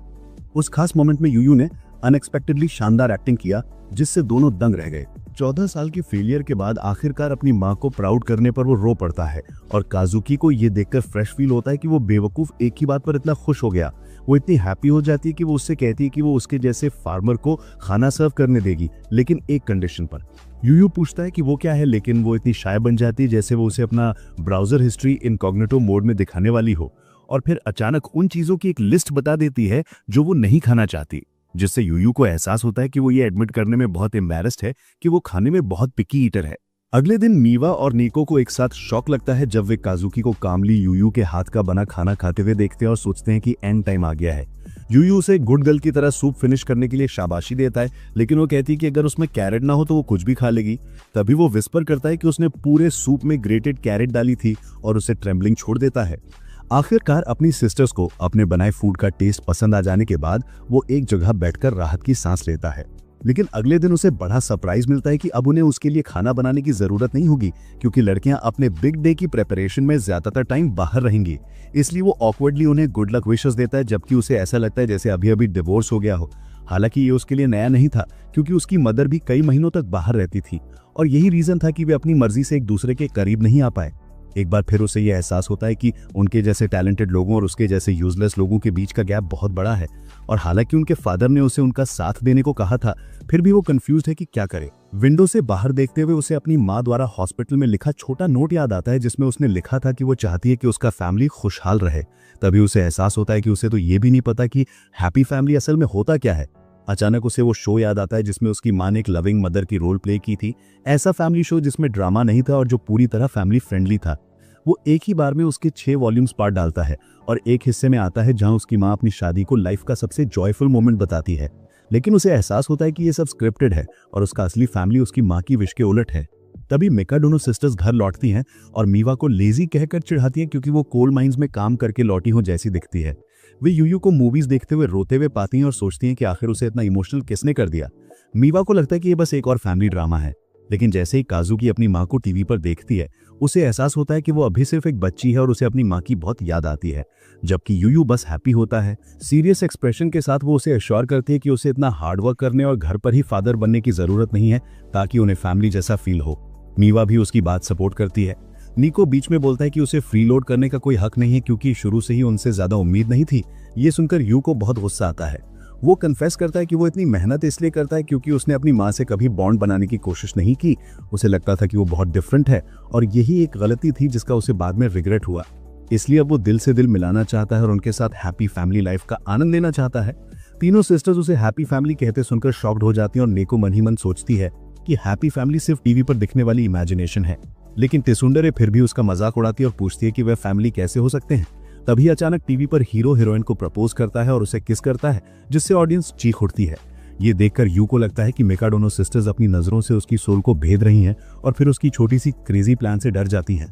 उस खास मोमेंट में यूयू ने अनएक्सपेक्टेडली शानदार एक्टिंग किया, जिससे दोनों दंग रह गए। 14 साल की फेलियर के बाद आखिरकार अपनी माँ को प्राउड करने पर वो रो पड़ता है और काजुकी को ये देखकर फ्रेश फील होता है कि वो बेवकूफ एक ही बात पर इतना खुश हो गया। वो इतनी हैप्पी हो जाती है कि वो उससे कहती है कि वो उसके जैसे फार्मर को खाना सर्व करने देगी, लेकिन एक कंडीशन पर। यूयू पूछता है कि वो क्या है, लेकिन वो इतनी शाय बन जाती है जैसे वो उसे अपना ब्राउजर हिस्ट्री इनकॉग्निटो मोड में दिखाने वाली हो, और फिर अचानक उन चीजों की एक लिस्ट बता देती है जो वो नहीं खाना चाहती, जिससे यूयू को एहसास होता है कि वो ये एडमिट करने में बहुत एम्बैरेस्ड है कि वो खाने में बहुत पिकी ईटर है। अगले दिन मीवा और निको को एक साथ शॉक लगता है जब वे काजुकी को कामली यूयू के हाथ का बना खाना खाते हुए देखते हैं और सोचते हैं कि एंड टाइम आ गया है। यूयू उसे गुड गर्ल की तरह सूप फिनिश करने के लिए शाबाशी देता है, लेकिन वो कहती है कि अगर उसमें कैरेट ना हो तो वो कुछ भी खा लेगी। तभी वो विस्पर करता है कि उसने पूरे सूप में ग्रेटेड कैरेट डाली थी और उसे ट्रेम्बलिंग छोड़ देता है। आखिरकार अपनी सिस्टर्स को अपने बनाए फूड का टेस्ट पसंद आ जाने के बाद वो एक जगह बैठकर राहत की सांस लेता है। लेकिन अगले दिन उसे बड़ा सरप्राइज मिलता है कि अब उन्हें उसके लिए खाना बनाने की जरूरत नहीं होगी, क्योंकि लड़कियां अपने बिग डे की प्रेपरेशन में ज्यादातर टाइम बाहर रहेंगी। इसलिए वो ऑकवर्डली उन्हें गुड लक विशेस देता है, जबकि उसे ऐसा लगता है जैसे अभी अभी डिवोर्स हो गया हो। हालांकि ये उसके लिए नया नहीं था, क्योंकि उसकी मदर भी कई महीनों तक बाहर रहती थी और यही रीजन था कि वे अपनी मर्जी से एक दूसरे के करीब नहीं आ पाए। एक बार फिर उसे यह एहसास होता है कि उनके जैसे टैलेंटेड लोगों और उसके जैसे यूजलेस लोगों के बीच का गैप बहुत बड़ा है, और हालांकि उनके फादर ने उसे उनका साथ देने को कहा था, फिर भी वो कंफ्यूज है कि क्या करे। विंडो से बाहर देखते हुए उसे अपनी माँ द्वारा हॉस्पिटल में लिखा छोटा नोट याद आता है, जिसमें उसने लिखा था कि वो चाहती है कि उसका फैमिली खुशहाल रहे। तभी उसे एहसास होता है कि उसे तो ये भी नहीं पता कि हैप्पी फैमिली असल में होता क्या है। अचानक उसे वो शो याद आता है जिसमें उसकी माँ ने एक लविंग मदर की रोल प्ले की थी, ऐसा फैमिली शो जिसमें ड्रामा नहीं था और जो पूरी तरह फैमिली फ्रेंडली था। वो एक ही बार में उसके 6 वॉल्यूम्स पार्ट डालता है और एक हिस्से में आता है जहां उसकी माँ अपनी शादी को लाइफ का सबसे जॉयफुल मोमेंट बताती है, लेकिन उसे एहसास होता है कि ये सब स्क्रिप्टेड है और उसका असली फैमिली उसकी माँ की विश के उलट है। तभी मिका दोनों सिस्टर्स घर लौटती हैं और मीवा को लेजी कहकर चिढ़ाती हैं, क्योंकि वो कोल माइंस में काम करके लौटी हो जैसी दिखती है। वे यूयू को मूवीज देखते हुए रोते हुए पाती हैं और सोचती हैं कि आखिर उसे इतना इमोशनल किसने कर दिया। मीवा को लगता है कि ये बस एक और फैमिली ड्रामा है, लेकिन जैसे ही काजुकी अपनी माँ को टीवी पर देखती है, उसे एहसास होता है कि वो अभी सिर्फ एक बच्ची है और उसे अपनी माँ की बहुत याद आती है। जबकि यूयू बस हैप्पी होता है। सीरियस एक्सप्रेशन के साथ वो उसे एश्योर करती है कि उसे इतना हार्डवर्क करने और घर पर ही फादर बनने की जरूरत नहीं है ताकि उन्हें फैमिली जैसा फील हो। मीवा भी उसकी बात सपोर्ट करती है। निको बीच में बोलता है कि उसे फ्रीलोड करने का कोई हक नहीं है, क्योंकि शुरू से ही उनसे ज्यादा उम्मीद नहीं थी। ये सुनकर यू को बहुत गुस्सा आता है। वो कन्फेस करता है कि वो इतनी मेहनत इसलिए करता है क्योंकि उसने अपनी माँ से कभी बॉन्ड बनाने की कोशिश नहीं की। उसे लगता था कि वो बहुत डिफरेंट है और यही एक गलती थी जिसका उसे बाद में रिग्रेट हुआ। इसलिए अब वो दिल से दिल मिलाना चाहता है और उनके साथ हैप्पी फैमिली लाइफ का आनंद लेना चाहता है। तीनों सिस्टर्स उसे हैप्पी फैमिली कहते सुनकर शॉक्ड हो जाती हैं और नेको मन ही मन सोचती है कि हैप्पी फैमिली सिर्फ टीवी पर दिखने वाली इमेजिनेशन है। लेकिन तिसुंडरे फिर भी उसका मजाक उड़ाती है और पूछती है कि वह फैमिली कैसे हो सकते हैं। तभी अचानक टीवी पर हीरो हीरोइन को प्रपोज करता है और उसे किस करता है, जिससे ऑडियंस चीख उठती है। ये देखकर यू को लगता है कि मिका दोनों सिस्टर्स अपनी नजरों से उसकी सोल को भेद रही हैं और फिर उसकी छोटी सी क्रेजी प्लान से डर जाती हैं।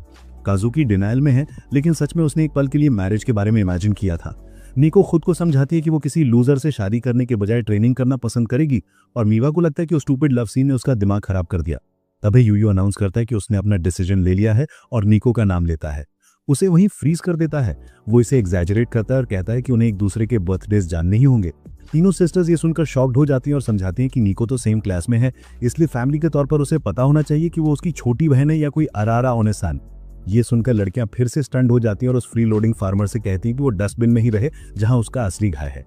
काजुकी डिनायल में है, लेकिन सच में उसने एक पल के लिए मैरिज के बारे में इमेजिन किया था। निको खुद को समझाती है कि वो किसी लूजर से शादी करने के बजाय ट्रेनिंग करना पसंद करेगी, और मीवा को लगता है कि उस स्टूपिड लव सीन ने उसका दिमाग खराब कर दिया। तभी यूयू अनाउंस करता है कि उसने अपना डिसीजन ले लिया है और निको का नाम लेता है। उसे वहीं फ्रीज कर देता है। वो इसे एग्जैजरेट करता है और कहता है कि उन्हें एक दूसरे के बर्थडेज जानने ही होंगे। तीनों सिस्टर्स ये सुनकर शॉक्ड हो जाती हैं और समझाती हैं कि निको तो सेम क्लास में है, इसलिए फैमिली के तौर पर उसे पता होना चाहिए कि वो उसकी छोटी बहन है या कोई अरारा ओनेसान। ये सुनकर लड़कियां फिर से स्टंट हो जाती हैं और उस फ्री लोडिंग फार्मर से कहती हैं कि वो डस्टबिन में ही रहे जहां उसका असली घाय है।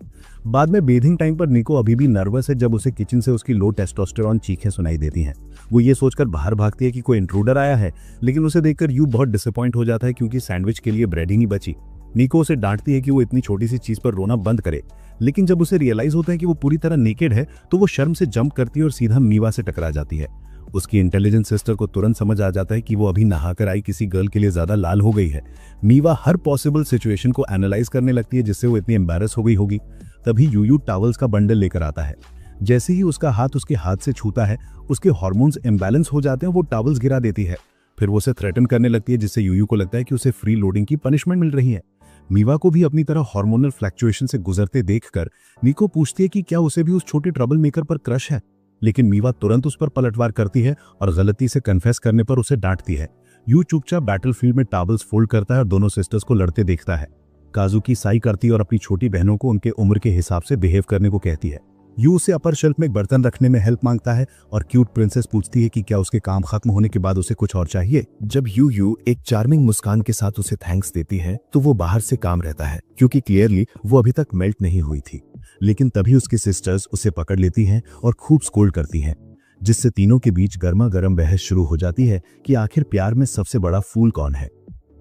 बाद में बेथिंग टाइम पर निको अभी भी नर्वस है जब उसे किचन से उसकी लो टेस्टोस्टेरोन चीखें सुनाई देती हैं। वो ये सोचकर बाहर भागती है कि कोई इंट्रूडर आया है, लेकिन उसे देखकर यू बहुत डिसअपॉइंट हो जाता है क्योंकि सैंडविच के लिए ब्रेड ही नहीं बची। निको उसे डांटती है कि वो इतनी छोटी सी चीज पर रोना बंद करे, लेकिन जब उसे रियलाइज होता है कि वो पूरी तरह नेकेड है तो वो शर्म से जंप करती है और सीधा मीवा से टकरा जाती है। उसकी इंटेलिजेंट सिस्टर को तुरंत समझ आ जाता है कि वो अभी नहाकर आई किसी गर्ल के लिए ज्यादा लाल हो गई है। मीवा हर पॉसिबल सिचुएशन को एनालाइज करने लगती है जिससे वो इतनी एम्बैरस हो गई होगी। तभी यूयू टॉवल्स का बंडल लेकर आता है। जैसे ही उसका हाथ उसके हाथ से छूता है, उसके हार्मोन्स इम्बैलेंस हो जाते हैं। वो टॉवल्स गिरा देती है। फिर वो उसे थ्रेटन करने लगती है, जिससे यूयू को लगता है कि उसे फ्री लोडिंग की पनिशमेंट मिल रही है। मीवा को भी अपनी तरह हार्मोनल फ्लक्चुएशन से गुजरते देखकर निको पूछती है कि क्या उसे भी उस छोटे ट्रबल मेकर पर क्रश है, लेकिन मीवा तुरंत उस पर पलटवार करती है और गलती से कन्फेस करने पर उसे डांटती है। यू चुपचाप बैटलफील्ड में टॉवल्स फोल्ड करता है और दोनों सिस्टर्स को लड़ते देखता है। काजुकी साई करती और अपनी छोटी बहनों को उनके उम्र के हिसाब से बिहेव करने को कहती है। यू उसे अपर शेल्फ में एक बर्तन रखने में हेल्प मांगता है और क्यूट प्रिंसेस पूछती है कि क्या उसके काम खत्म होने के बाद उसे कुछ और चाहिए। जब यू एक चार्मिंग मुस्कान के साथ उसे थैंक्स देती है तो वो बाहर से काम रहता है, क्योंकि क्लियरली वो अभी तक मेल्ट नहीं हुई थी। लेकिन तभी उसकी सिस्टर्स उसे पकड़ लेती हैं और खूब स्कोल्ड करती हैं, जिससे तीनों के बीच गर्मा गर्म बहस शुरू हो जाती है कि आखिर प्यार में सबसे बड़ा फूल कौन है।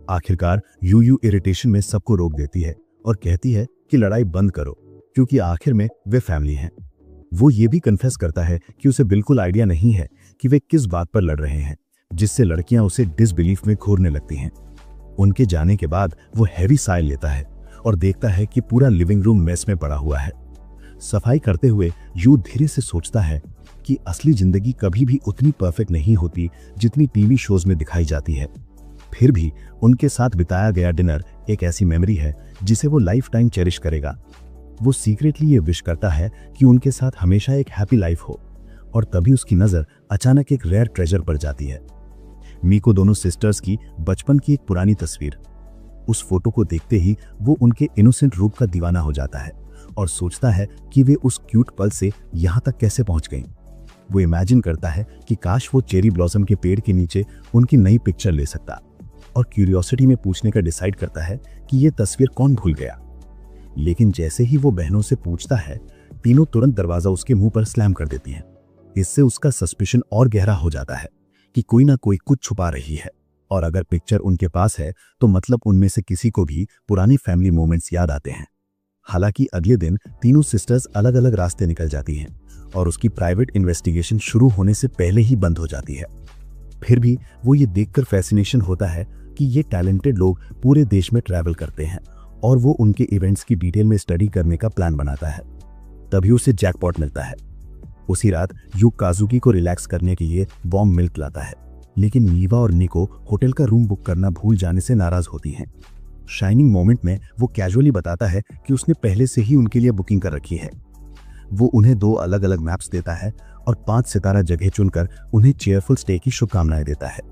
आखिरकार यू इरिटेशन में सबको रोक देती है और कहती है कि लड़ाई बंद करो, क्योंकि आखिर में वे फैमिली हैं। वो ये भी कन्फेस करता है कि उसे बिल्कुल आइडिया नहीं है कि वे किस बात पर लड़ रहे हैं, जिससे लड़कियां उसे डिसबिलीफ में घूरने लगती हैं। उनके जाने के बाद वो हैवी साय लेता है और देखता है कि पूरा लिविंग रूम मेस में पड़ा हुआ है। सफाई करते हुए यू धीरे से सोचता है कि असली जिंदगी कभी भी उतनी परफेक्ट नहीं होती जितनी टीवी शोज में दिखाई जाती है। फिर भी उनके साथ बिताया गया डिनर एक ऐसी मेमोरी है जिसे वो लाइफ टाइम चेरिश करेगा। वो सीक्रेटली ये विश करता है कि उनके साथ हमेशा एक हैप्पी लाइफ हो, और तभी उसकी नजर अचानक एक रेयर ट्रेजर पर जाती है। मीको दोनों सिस्टर्स की बचपन की एक पुरानी तस्वीर। उस फोटो को देखते ही वो उनके इनोसेंट रूप का दीवाना हो जाता है और सोचता है कि वे उस क्यूट पल से यहां तक कैसे पहुंच गईं। वो इमेजिन करता है कि काश वो चेरी ब्लॉसम के पेड़ के नीचे उनकी नई पिक्चर ले सकता, और क्यूरियोसिटी में पूछने का डिसाइड करता है कि ये तस्वीर कौन भूल गया। लेकिन जैसे ही वो बहनों से पूछता है, तीनों तुरंत दरवाजा उसके मुंह पर स्लैम कर देती हैं। इससे उसका सस्पिशन और गहरा हो जाता है कि कोई ना कोई कुछ छुपा रही है, और अगर पिक्चर उनके पास है तो मतलब उनमें से किसी को भी पुरानी फैमिली मोमेंट्स याद आते हैं। हालांकि अगले दिन तीनों सिस्टर्स अलग अलग रास्ते निकल जाती हैं और उसकी प्राइवेट इन्वेस्टिगेशन शुरू होने से पहले ही बंद हो जाती है। फिर भी वो ये देखकर फैसिनेशन होता है कि ये टैलेंटेड लोग पूरे देश में ट्रैवल करते हैं, और वो उनके इवेंट्स की डिटेल में स्टडी करने का प्लान बनाता है। तभी उसे जैकपॉट मिलता है। उसी रात यू काजुकी को रिलैक्स करने के लिए वार्म मिल्क लाता है, लेकिन मीवा और निको होटल का रूम बुक करना भूल जाने से नाराज होती हैं। शाइनिंग मोमेंट में वो कैजुअली बताता है कि उसने पहले से ही उनके लिए बुकिंग कर रखी है। वो उन्हें 2 अलग अलग मैप्स देता है और 5 सितारा जगह चुनकर उन्हें चेयरफुल स्टे की शुभकामनाएं देता है।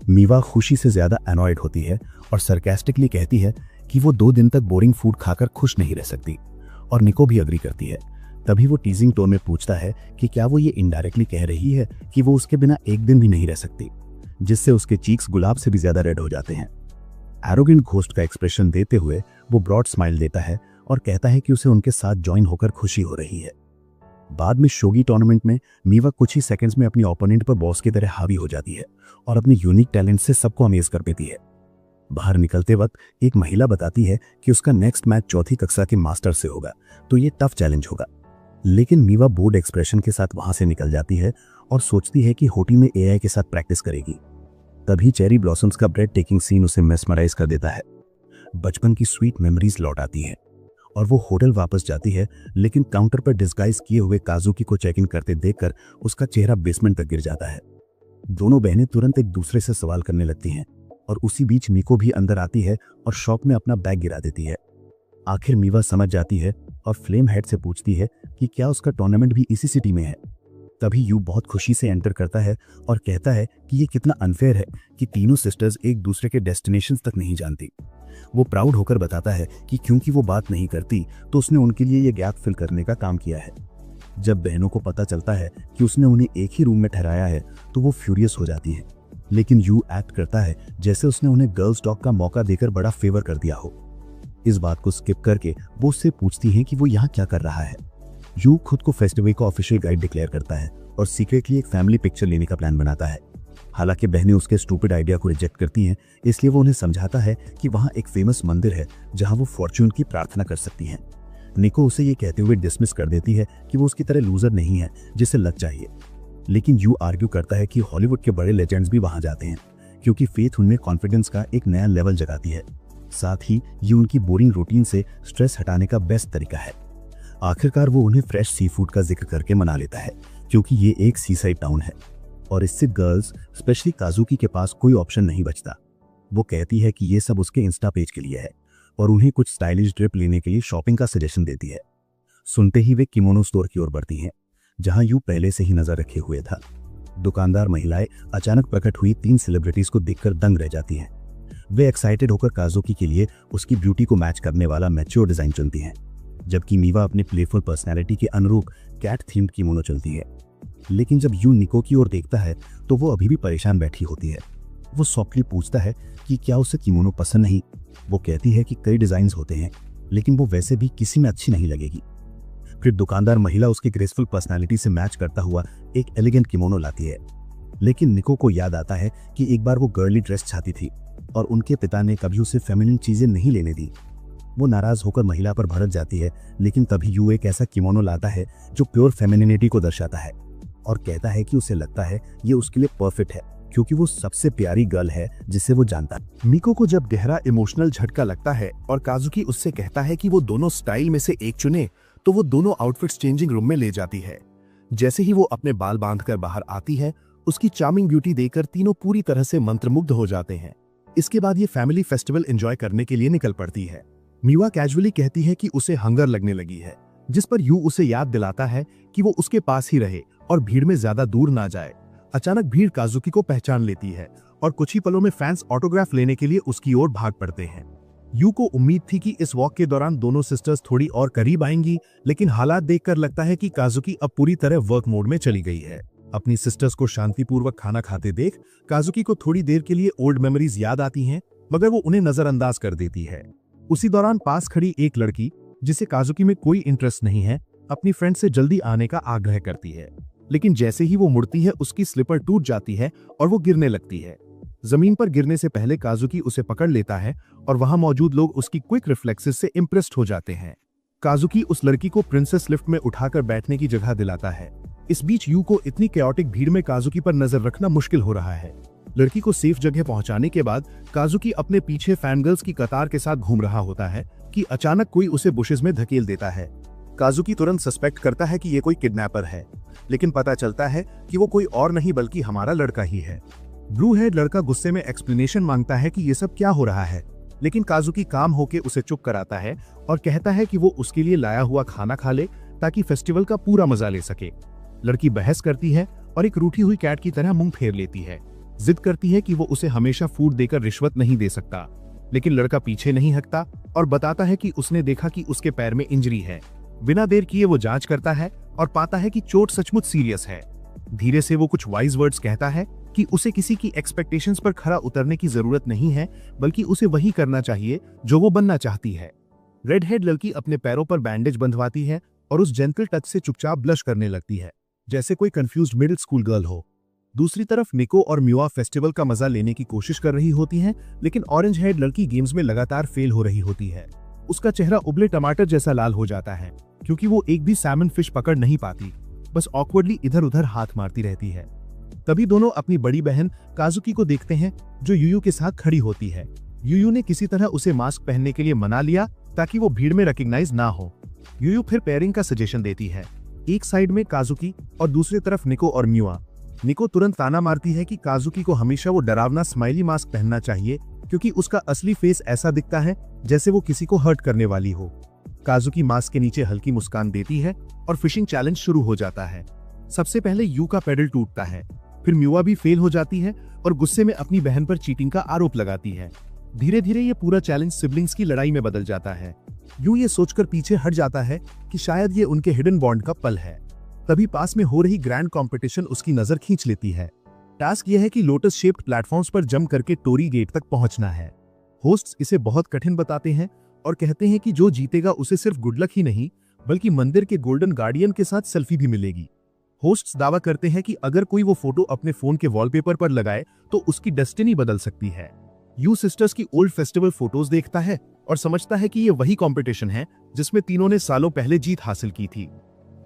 मीवा खुशी से ज्यादा एनॉयड होती है और सरकास्टिकली कहती है कि वो 2 दिन तक बोरिंग फूड खाकर खुश नहीं रह सकती, और निको भी अग्री करती है। तभी वो टीजिंग टोन में पूछता है कि क्या वो ये इनडायरेक्टली कह रही है कि वो उसके बिना एक दिन भी नहीं रह सकती, जिससे उसके चीक्स गुलाब से भी ज्यादा रेड हो जाते हैं। एरोगेंट घोस्ट का एक्सप्रेशन देते हुए वो ब्रॉड स्माइल देता है और कहता है कि उसे उनके साथ ज्वाइन होकर खुशी हो रही है। बाद में शोगी टूर्नामेंट में मीवा कुछ ही सेकंड्स में अपनी ओपोनेंट पर बॉस की तरह हावी हो जाती है और अपने यूनिक टैलेंट से सबको अमेज कर देती है। बाहर निकलते वक्त एक महिला बताती है कि उसका नेक्स्ट मैच 4th कक्षा के मास्टर से होगा, तो ये टफ चैलेंज होगा। लेकिन मीवा बोर्ड एक्सप्रेशन के साथ वहां से निकल जाती है और सोचती है कि होटल में एआई के साथ प्रैक्टिस करेगी। तभी चेरी ब्लॉसम्स का ब्रेड टेकिंग सीन उसे मेस्मराइज कर देता है। बचपन की स्वीट मेमोरीज लौट आती हैं और वो होटल वापस जाती है, लेकिन काउंटर पर डिस्गाइज किए हुए काजुकी को चेक इन करते देखकर उसका चेहरा बेसमेंट तक गिर जाता है। दोनों बहनें तुरंत एक दूसरे से सवाल करने लगती हैं और उसी बीच मीको भी अंदर आती है और शॉप में अपना बैग गिरा देती है। आखिर मीवा समझ जाती है और फ्लेम हेड से पूछती है कि क्या उसका टूर्नामेंट भी इसी सिटी में है। तभी यू बहुत खुशी से एंटर करता है और कहता है कि ये कितना अनफेयर है कि तीनों सिस्टर्स एक दूसरे के डेस्टिनेशंस तक नहीं जानती। वो प्राउड होकर बताता है कि क्योंकि वो बात नहीं करती तो उसने उनके लिए ये गैप फिल करने का काम किया है। जब बहनों को पता चलता है कि उसने उन्हें एक ही रूम में ठहराया है तो वो फ्यूरियस हो जाती हैं, लेकिन यू एक्ट करता है जैसे उसने उन्हें गर्ल्स टॉक का मौका देकर बड़ा फेवर कर दिया हो। इस बात को स्किप करके वो उससे पूछती हैं कि वो यहाँ क्या कर रहा है। यू खुद को फेस्टिवल का ऑफिशियल गाइड डिक्लेयर करता है और सीक्रेटली एक फैमिली पिक्चर लेने का प्लान बनाता है। हालांकि बहनें उसके स्टूपिड आइडिया को रिजेक्ट करती हैं, इसलिए वो उन्हें समझाता है कि वहाँ एक फेमस मंदिर है जहाँ वो फॉर्च्यून की प्रार्थना कर सकती हैं। निको उसे ये कहते हुए डिसमिस कर देती है कि वो उसकी तरह लूजर नहीं है जिसे लक चाहिए। लेकिन यू आर्ग्यू करता है कि हॉलीवुड के बड़े लेजेंड्स भी वहाँ जाते हैं, क्योंकि फेथ उनमें कॉन्फिडेंस का एक नया लेवल जगाती है। साथ ही ये उनकी बोरिंग रूटीन से स्ट्रेस हटाने का बेस्ट तरीका है। आखिरकार वो उन्हें फ्रेश सी फूड का जिक्र करके मना लेता है, क्योंकि ये एक सी साइड टाउन है और इससे गर्ल्स स्पेशली काजुकी के पास कोई ऑप्शन नहीं बचता। वो कहती है कि ये सब उसके इंस्टा पेज के लिए है और उन्हें कुछ स्टाइलिश ड्रिप लेने के लिए शॉपिंग का सजेशन देती है। सुनते ही वे किमोनो स्टोर की ओर बढ़ती हैं, जहां यू पहले से ही नजर रखे हुए था। दुकानदार महिलाएं अचानक प्रकट हुई 3 सेलिब्रिटीज को देखकर दंग रह जाती हैं। वे एक्साइटेड होकर काजुकी के लिए उसकी ब्यूटी को मैच करने वाला मैच्योर डिजाइन चुनती हैं। जबकि मीवा अपने प्लेफुल पर्सनैलिटी के अनुरूप कैट थीम्ड किमोनो चलती है। लेकिन जब यू निको की ओर देखता है तो वो अभी भी परेशान बैठी होती है। वो सॉफ्टली पूछता है कि क्या उसे किमोनो पसंद नहीं। वो कहती है कि कई डिजाइन होते हैं, लेकिन वो वैसे भी किसी में अच्छी नहीं लगेगी। फिर दुकानदार महिला उसकी ग्रेसफुल पर्सनालिटी से मैच करता हुआ एक एलिगेंट किमोनो लाती है। लेकिन निको को याद आता है कि एक बार वो गर्ली ड्रेस चाहती थी और उनके पिता ने कभी उसे फेमिनिन चीजें नहीं लेने दी। वो नाराज होकर महिला पर भड़क जाती है, लेकिन तभी यू एक ऐसा किमोनो लाता है जो प्योर फेमिनिनिटी को दर्शाता है और कहता है कि उसे लगता है ये उसके लिए परफेक्ट है, क्योंकि वो सबसे प्यारी गर्ल है जिसे वो जानता है। मिको को जब गहरा इमोशनल झटका लगता है और काजुकी उससे कहता है कि वो दोनों स्टाइल में से एक चुने, तो वो दोनों आउटफिट्स चेंजिंग रूम में ले जाती है। जैसे ही वो अपने बाल बांधकर बाहर आती है, उसकी चार्मिंग ब्यूटी देखकर तीनों पूरी तरह से मंत्रमुग्ध हो जाते हैं। इसके बाद ये फैमिली फेस्टिवल एंजॉय करने के लिए निकल पड़ती है। मीवा कैजुअली कहती है कि उसे हंगर लगने लगी है, जिस पर यू उसे याद दिलाता है कि वो उसके पास ही रहे और भीड़ में ज्यादा दूर ना जाए। अचानक भीड़ काजुकी को पहचान लेती है और कुछ ही पलों में फैंस ऑटोग्राफ लेने के लिए उसकी ओर भाग पड़ते हैं। यू को उम्मीद थी कि इस वॉक के दौरान दोनों सिस्टर्स थोड़ी और करीब आएंगी, लेकिन हालात देखकर लगता है कि काजुकी अब पूरी तरह वर्क मोड में चली गई है। अपनी सिस्टर्स को शांतिपूर्वक खाना खाते देख काजुकी को थोड़ी देर के लिए ओल्ड मेमोरीज याद आती हैं, मगर वो उन्हें नजरअंदाज कर देती है। उसी दौरान पास खड़ी एक लड़की, जिसे काजुकी में कोई इंटरेस्ट नहीं है, अपनी फ्रेंड से जल्दी आने का आग्रह करती है। लेकिन जैसे ही वो मुड़ती है, उसकी स्लीपर टूट जाती है और वो गिरने लगती है। जमीन पर गिरने से पहले काजुकी उसे पकड़ लेता है और वहां मौजूद लोग उसकी क्विक रिफ्लेक्सेस से इंप्रेस्ड हो जाते हैं। काजुकी उस लड़की को प्रिंसेस लिफ्ट में उठाकर बैठने की जगह दिलाता है। इस बीच यू को इतनी कैओटिक भीड़ में काजुकी पर नजर रखना मुश्किल हो रहा है। लड़की को सेफ जगह पहुंचाने के बाद काजुकी अपने पीछे फैनगर्ल्स की कतार के साथ घूम रहा होता है कि अचानक कोई उसे बुशेस में धकेल देता है। काजुकी तुरंत सस्पेक्ट करता है कि ये कोई किडनैपर है, लेकिन पता चलता है कि वो कोई और नहीं बल्कि हमारा लड़का ही है। ब्लू हेड लड़का गुस्से में एक्सप्लेनेशन मांगता है कि ये सब क्या हो रहा है, लेकिन काजुकी काम होके उसे चुप कराता है और कहता है कि वो उसके लिए लाया हुआ खाना खा ले ताकि फेस्टिवल का पूरा मजा ले सके। लड़की बहस करती है और एक रूठी हुई कैट की तरह मुंह फेर लेती है। जिद करती है कि वो उसे हमेशा फूड देकर रिश्वत नहीं दे सकता, लेकिन लड़का पीछे नहीं हटता और बताता है कि उसने देखा कि उसके पैर में इंजरी है। बिना देर किए वो जांच करता है और पाता है कि चोट सचमुच सीरियस है। धीरे से वो कुछ वाइज वर्ड्स कहता है कि उसे किसी की एक्सपेक्टेशंस पर खरा उतरने की जरूरत नहीं है, बल्कि उसे वही करना चाहिए जो वो बनना चाहती है। रेड हेड लड़की अपने पैरों पर बैंडेज बंधवाती है और उस जेंटल टच से चुपचाप ब्लश करने लगती है, जैसे कोई कंफ्यूज्ड मिडिल स्कूल गर्ल हो। दूसरी तरफ निको और म्यूआ फेस्टिवल का मजा लेने की कोशिश कर रही होती हैं, लेकिन ऑरेंज हेड लड़की गेम्स में लगातार फेल हो रही होती है। उसका चेहरा उबले टमाटर जैसा लाल हो जाता है, क्योंकि वो एक भी सैमन फिश पकड़ नहीं पाती, बस ऑकवर्डली इधर उधर हाथ मारती रहती है। तभी दोनों अपनी बड़ी बहन काजुकी को देखते हैं, जो यूयू के साथ खड़ी होती है। यूयू ने किसी तरह उसे मास्क पहनने के लिए मना लिया ताकि वो भीड़ में रिकॉग्नाइज ना हो। यूयू फिर पेयरिंग का सजेशन देती है, एक साइड में काजुकी और दूसरी तरफ निको और म्यूआ। निको तुरंत ताना मारती है कि काजुकी को हमेशा वो डरावना स्माइली मास्क पहनना चाहिए, क्योंकि उसका असली फेस ऐसा दिखता है जैसे वो किसी को हर्ट करने वाली हो। काजुकी मास्क के नीचे हल्की मुस्कान देती है और फिशिंग चैलेंज शुरू हो जाता है। सबसे पहले यू का पेडल टूटता है, फिर म्यूआ भी फेल हो जाती है और गुस्से में अपनी बहन पर चीटिंग का आरोप लगाती है। धीरे धीरे ये पूरा चैलेंज सिबलिंग्स की लड़ाई में बदल जाता है। यू ये सोचकर पीछे हट जाता है कि शायद ये उनके हिडन बॉन्ड का पल है। तभी पास में हो रही ग्रैंड कंपटीशन उसकी नजर खींच लेती है। टास्क यह है कि लोटस शेप्ड प्लेटफॉर्म्स पर जम करके टोरी गेट तक पहुंचना है। होस्ट्स इसे बहुत कठिन बताते हैं और कहते हैं कि जो जीतेगा उसे सिर्फ गुड लक ही नहीं, बल्कि मंदिर के गोल्डन गार्डियन के साथ सेल्फी भी मिलेगी। होस्ट्स दावा करते हैं कि अगर कोई वो फोटो अपने फोन के वॉलपेपर पर लगाए तो उसकी डेस्टिनी बदल सकती है। यू सिस्टर्स की ओल्ड फेस्टिवल फोटोज देखता है और समझता है कि ये वही कंपटीशन है जिसमें तीनों ने सालों पहले जीत हासिल की थी।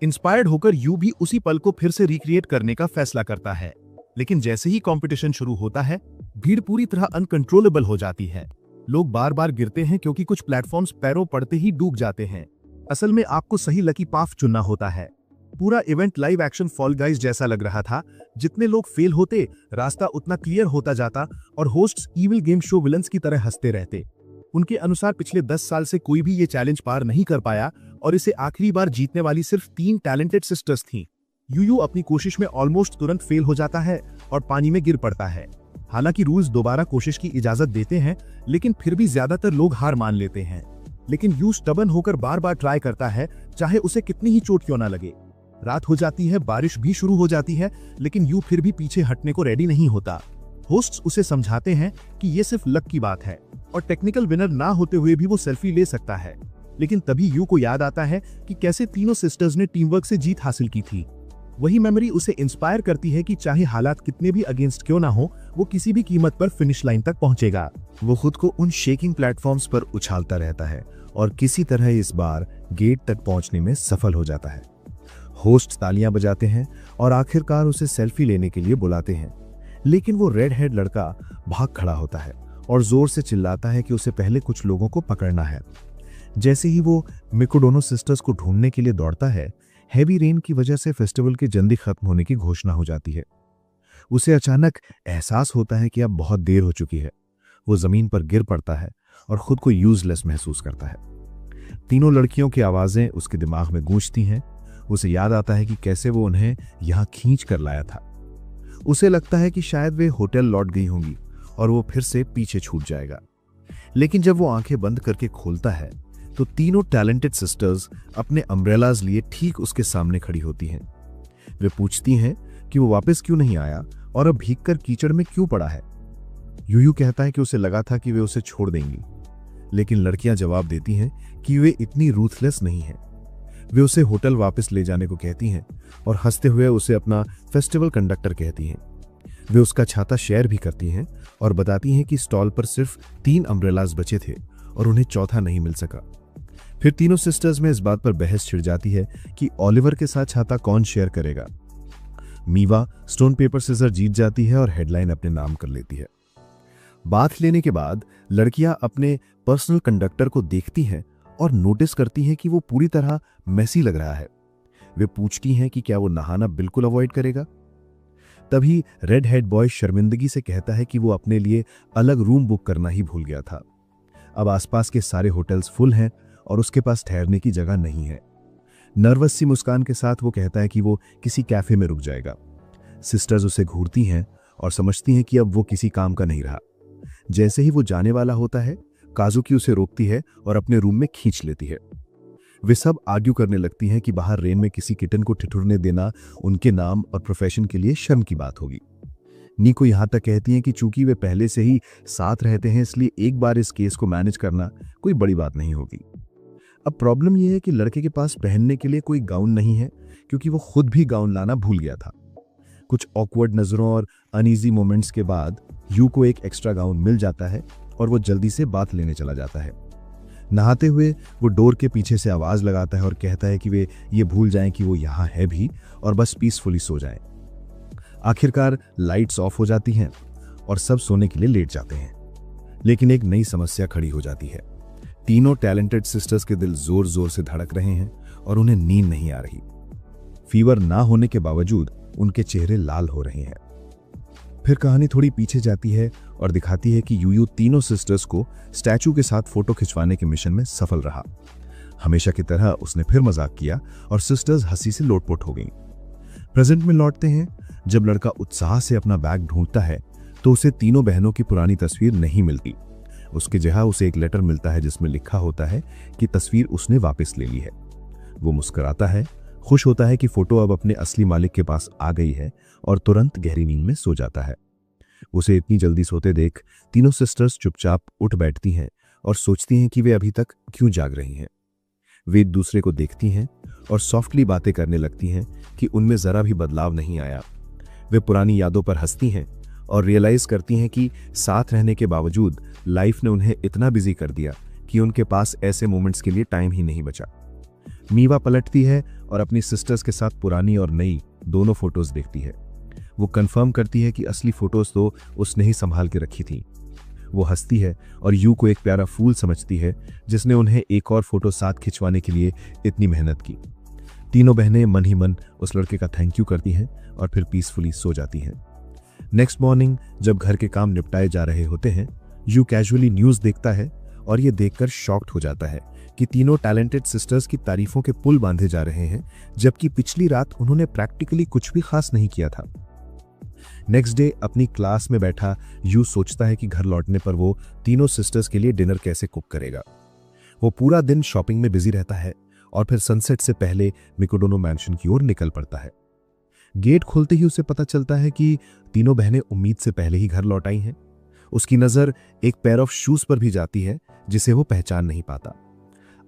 इंस्पायर्ड होकर यू भी उसी पल को फिर से रिक्रिएट करने का फैसला करता है, लेकिन जैसे ही कंपटीशन शुरू होता है, भीड़ पूरी तरह अनकंट्रोलेबल हो जाती है। लोग बार बार गिरते हैं क्योंकि कुछ प्लेटफॉर्म्स पैरों पड़ते ही डूब जाते हैं। असल में आपको सही लकी पाथ चुनना होता है। पूरा event live action fall guys जैसा लग रहा था। जितने लोग फेल होते, रास्ता उतना क्लियर होता जाता और hosts evil game show villains की तरह हंसते रहते। उनके अनुसार पिछले 10 साल से कोई भी ये चैलेंज पार नहीं कर पाया और इसे आखिरी बार जीतने वाली सिर्फ 3 टैलेंटेड सिस्टर्स थीं। यूयू अपनी कोशिश में ऑलमोस्ट तुरंत फेल हो जाता है और पानी में गिर पड़ता है। हालांकि रूल्स दोबारा कोशिश की इजाजत देते हैं, लेकिन फिर भी ज्यादातर लोग हार मान लेते हैं। लेकिन यू स्टबन होकर बार बार ट्राई करता है, चाहे उसे कितनी ही चोट क्यों ना लगे। रात हो जाती है, बारिश भी शुरू हो जाती है, लेकिन यू फिर भी पीछे हटने को रेडी नहीं होता। होस्ट्स उसे समझाते हैं कि ये सिर्फ लक की बात है और टेक्निकल विनर ना होते हुए भी वो सेल्फी ले सकता है। लेकिन तभी यू को याद आता है कि कैसे तीनों सिस्टर्स ने टीम वर्क से जीत हासिल की थी। वही मेमोरी उसे इंस्पायर करती है कि चाहे हालात कितने भी अगेंस्ट क्यों ना हो, वो किसी भी कीमत पर फिनिश लाइन तक पहुंचेगा। वो खुद को उन शेकिंग प्लेटफॉर्म्स पर उछालता रहता है और किसी तरह इस बार गेट तक पहुंचने में सफल हो जाता है। होस्ट तालियां बजाते हैं और आखिरकार उसे सेल्फी लेने के लिए बुलाते हैं, लेकिन वो रेड हेड लड़का भाग खड़ा होता है और जोर से चिल्लाता है कि उसे पहले कुछ लोगों को पकड़ना है। जैसे ही वो मिकोडोनो सिस्टर्स को ढूंढने के लिए दौड़ता है, हैवी रेन की वजह से फेस्टिवल की जल्दी खत्म होने की घोषणा हो जाती है। उसे अचानक एहसास होता है कि अब बहुत देर हो चुकी है। वो जमीन पर गिर पड़ता है और खुद को यूजलेस महसूस करता है। तीनों लड़कियों की आवाजें उसके दिमाग में गूंजती हैं। उसे याद आता है कि कैसे वो उन्हें यहां खींच कर लाया था। उसे लगता है कि शायद वे होटल लौट गई होंगी और वो फिर से पीछे छूट जाएगा। लेकिन जब वो आंखें बंद करके खोलता है तो तीनों टैलेंटेड सिस्टर्स अपने अम्ब्रेलाज लिए ठीक उसके सामने खड़ी होती हैं। वे पूछती हैं कि वो वापस क्यों नहीं आया और अब भीगकर कीचड़ में क्यों पड़ा है। यूयू कहता है कि उसे लगा था कि वे उसे छोड़ देंगी, लेकिन लड़कियां जवाब देती हैं कि वे इतनी रूथलेस नहीं हैं। वे उसे होटल वापस ले जाने को कहती हैं और हंसते हुए उसे अपना फेस्टिवल कंडक्टर कहती हैं। वे उसका छाता शेयर भी करती हैं और बताती हैं कि स्टॉल पर सिर्फ 3 अम्ब्रेलाज बचे थे और उन्हें चौथा नहीं मिल सका। फिर तीनों सिस्टर्स में इस बात पर बहस छिड़ जाती है कि ओलिवर के साथ छाता कौन शेयर करेगा। मीवा स्टोन पेपर सीजर जीत जाती है और हेडलाइन अपने नाम कर लेती है। बाथ लेने के बाद लड़कियां अपने पर्सनल कंडक्टर को देखती हैं और नोटिस करती हैं कि वो पूरी तरह मेसी लग रहा है। वे पूछती हैं कि क्या वो नहाना बिल्कुल अवॉइड करेगा। तभी रेड हेड बॉय शर्मिंदगी से कहता है कि वो अपने लिए अलग रूम बुक करना ही भूल गया था। अब आसपास के सारे होटल्स फुल हैं और उसके पास ठहरने की जगह नहीं है। नर्वस सी मुस्कान के साथ वो कहता है कि वो किसी कैफे में रुक जाएगा। सिस्टर्स उसे घूरती हैं और समझती हैं कि अब वो किसी काम का नहीं रहा। जैसे ही वो जाने वाला होता है, काजुकी उसे रोकती है और अपने रूम में खींच लेती है। वे सब आर्ग्यू करने लगती हैं कि बाहर रेन में किसी किटन को ठिठुरने देना उनके नाम और प्रोफेशन के लिए शर्म की बात होगी। नीको यहां तक कहती हैं कि चूंकि वे पहले से ही साथ रहते हैं, इसलिए एक बार इस केस को मैनेज करना कोई बड़ी बात नहीं होगी। अब प्रॉब्लम यह है कि लड़के के पास पहनने के लिए कोई गाउन नहीं है, क्योंकि वो खुद भी गाउन लाना भूल गया था। कुछ ऑकवर्ड नजरों और अनईजी मोमेंट्स के बाद यू को एक एक्स्ट्रा गाउन मिल जाता है और वो जल्दी से बाथ लेने चला जाता है। नहाते हुए वो डोर के पीछे से आवाज लगाता है और कहता है कि वे ये भूल जाएं कि वो यहाँ है भी और बस पीसफुली सो जाएं। आखिरकार लाइट्स ऑफ हो जाती हैं और सब सोने के लिए लेट जाते हैं। लेकिन एक नई समस्या खड़ी हो जाती है। तीनों टैलेंटेड सिस्टर्स के दिल जोर जोर से धड़क रहे हैं और उन्हें नींद नहीं आ रही। फीवर ना होने के बावजूद उनके चेहरे लाल हो रहे हैं। फिर कहानी थोड़ी पीछे जाती है और दिखाती है कि यूयू तीनों सिस्टर्स को स्टैचू के साथ फोटो खिंचवाने के मिशन में सफल रहा। हमेशा की तरह उसने फिर मजाक किया और सिस्टर्स हंसी से लोटपोट हो गईं। प्रेजेंट में लौटते हैं। जब लड़का उत्साह से अपना बैग ढूंढता है तो उसे तीनों बहनों की पुरानी तस्वीर नहीं मिलती। उसके जगह उसे एक लेटर मिलता है जिसमें लिखा होता है कि तस्वीर उसने वापस ले ली है। वो मुस्कुराता है, खुश होता है कि फोटो अब अपने असली मालिक के पास आ गई है और तुरंत गहरी नींद में सो जाता है। उसे इतनी जल्दी सोते देख तीनों सिस्टर्स चुपचाप उठ बैठती हैं और सोचती हैं कि वे अभी तक क्यों जाग रही हैं। वे एक दूसरे को देखती हैं और सॉफ्टली बातें करने लगती हैं कि उनमें जरा भी बदलाव नहीं आया। वे पुरानी यादों पर हंसती हैं और रियलाइज करती हैं कि साथ रहने के बावजूद लाइफ ने उन्हें इतना बिजी कर दिया कि उनके पास ऐसे मोमेंट्स के लिए टाइम ही नहीं बचा। मीवा पलटती है और अपनी सिस्टर्स के साथ पुरानी और नई दोनों फोटोज देखती है। वो कंफर्म करती है कि असली फोटोज तो उसने ही संभाल के रखी थी। वो हंसती है और यू को एक प्यारा फूल समझती है जिसने उन्हें एक और फोटो साथ खिंचवाने के लिए इतनी मेहनत की। तीनों बहनें मन ही मन उस लड़के का थैंक यू करती हैं और फिर पीसफुली सो जाती हैं। नेक्स्ट मॉर्निंग जब घर के काम निपटाए जा रहे होते हैं, यू कैजुअली न्यूज़ देखता है और ये देखकर शॉक्ड हो जाता है कि तीनों टैलेंटेड सिस्टर्स की तारीफों के पुल बांधे जा रहे हैं, जबकि पिछली रात उन्होंने प्रैक्टिकली कुछ भी खास नहीं किया था। नेक्स्ट डे अपनी क्लास में बैठा यू सोचता है कि घर लौटने पर वो तीनों सिस्टर्स के लिए डिनर कैसे कुक करेगा। वो पूरा दिन शॉपिंग में बिजी रहता है और फिर सनसेट से पहले मिकोडोनो मैंशन की ओर निकल पड़ता है। गेट खोलते ही उसे पता चलता है कि तीनों बहनें उम्मीद से पहले ही घर लौट आई हैं। उसकी नजर एक पेयर ऑफ शूज पर भी जाती है जिसे वो पहचान नहीं पाता।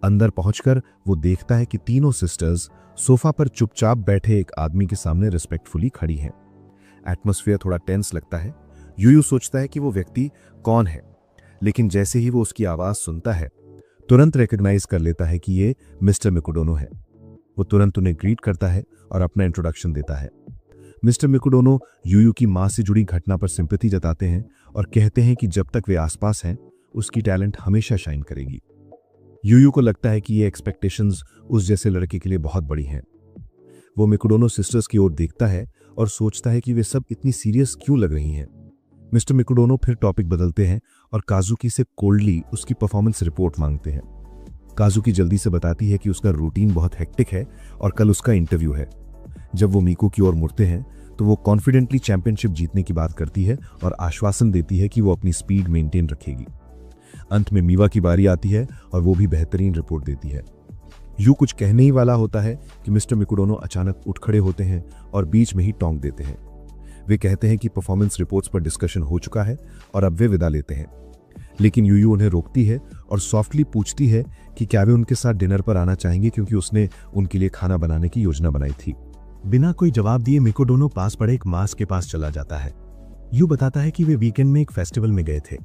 अंदर पहुंचकर वो देखता है कि तीनों सिस्टर्स सोफा पर चुपचाप बैठे एक आदमी के सामने रिस्पेक्टफुली खड़ी हैं। एटमॉस्फेयर थोड़ा टेंस लगता है। यूयू सोचता है कि वो व्यक्ति कौन है, लेकिन जैसे ही वो उसकी आवाज सुनता है तुरंत रिकॉग्नाइज कर लेता है कि ये मिस्टर मिकोडोनो है। वो तुरंत उन्हें ग्रीट करता है और अपना इंट्रोडक्शन देता है। मिस्टर मिकोडोनो यूयू की मां से जुड़ी घटना पर सिंपैथी जताते हैं और कहते हैं कि जब तक वे आसपास हैं उसकी टैलेंट हमेशा शाइन करेगी। यूयू को लगता है कि ये एक्सपेक्टेशंस उस जैसे लड़के के लिए बहुत बड़ी हैं। वो मिकोडोनो सिस्टर्स की ओर देखता है और सोचता है कि वे सब इतनी सीरियस क्यों लग रही हैं। मिस्टर मिकोडोनो फिर टॉपिक बदलते हैं और काजुकी से कोल्डली उसकी परफॉर्मेंस रिपोर्ट मांगते हैं। काजुकी जल्दी से बताती है कि उसका रूटीन बहुत हेक्टिक है और कल उसका इंटरव्यू है। जब वो मीको की ओर मुड़ते हैं तो वो कॉन्फिडेंटली चैंपियनशिप जीतने की बात करती है और आश्वासन देती है कि वो अपनी स्पीड मेंटेन रखेगी। अंत में मीवा की बारी आती है और वो भी बेहतरीन रिपोर्ट देती है। यू कुछ कहने ही वाला होता है कि मिस्टर मिकोडोनो अचानक उठ खड़े होते हैं और बीच में ही टोंक देते हैं। वे कहते हैं कि परफॉर्मेंस रिपोर्ट्स पर डिस्कशन हो चुका है और अब वे विदा लेते हैं, लेकिन यूयू उन्हें रोकती है और सॉफ्टली पूछती है कि क्या वे उनके साथ डिनर पर आना चाहेंगे क्योंकि उसने उनके लिए खाना बनाने की योजना बनाई थी। बिना कोई जवाब दिए मिकोडोनो पास पड़े एक मास के पास चला जाता है। यू बताता है कि वे वीकेंड में एक फेस्टिवल में गए थे।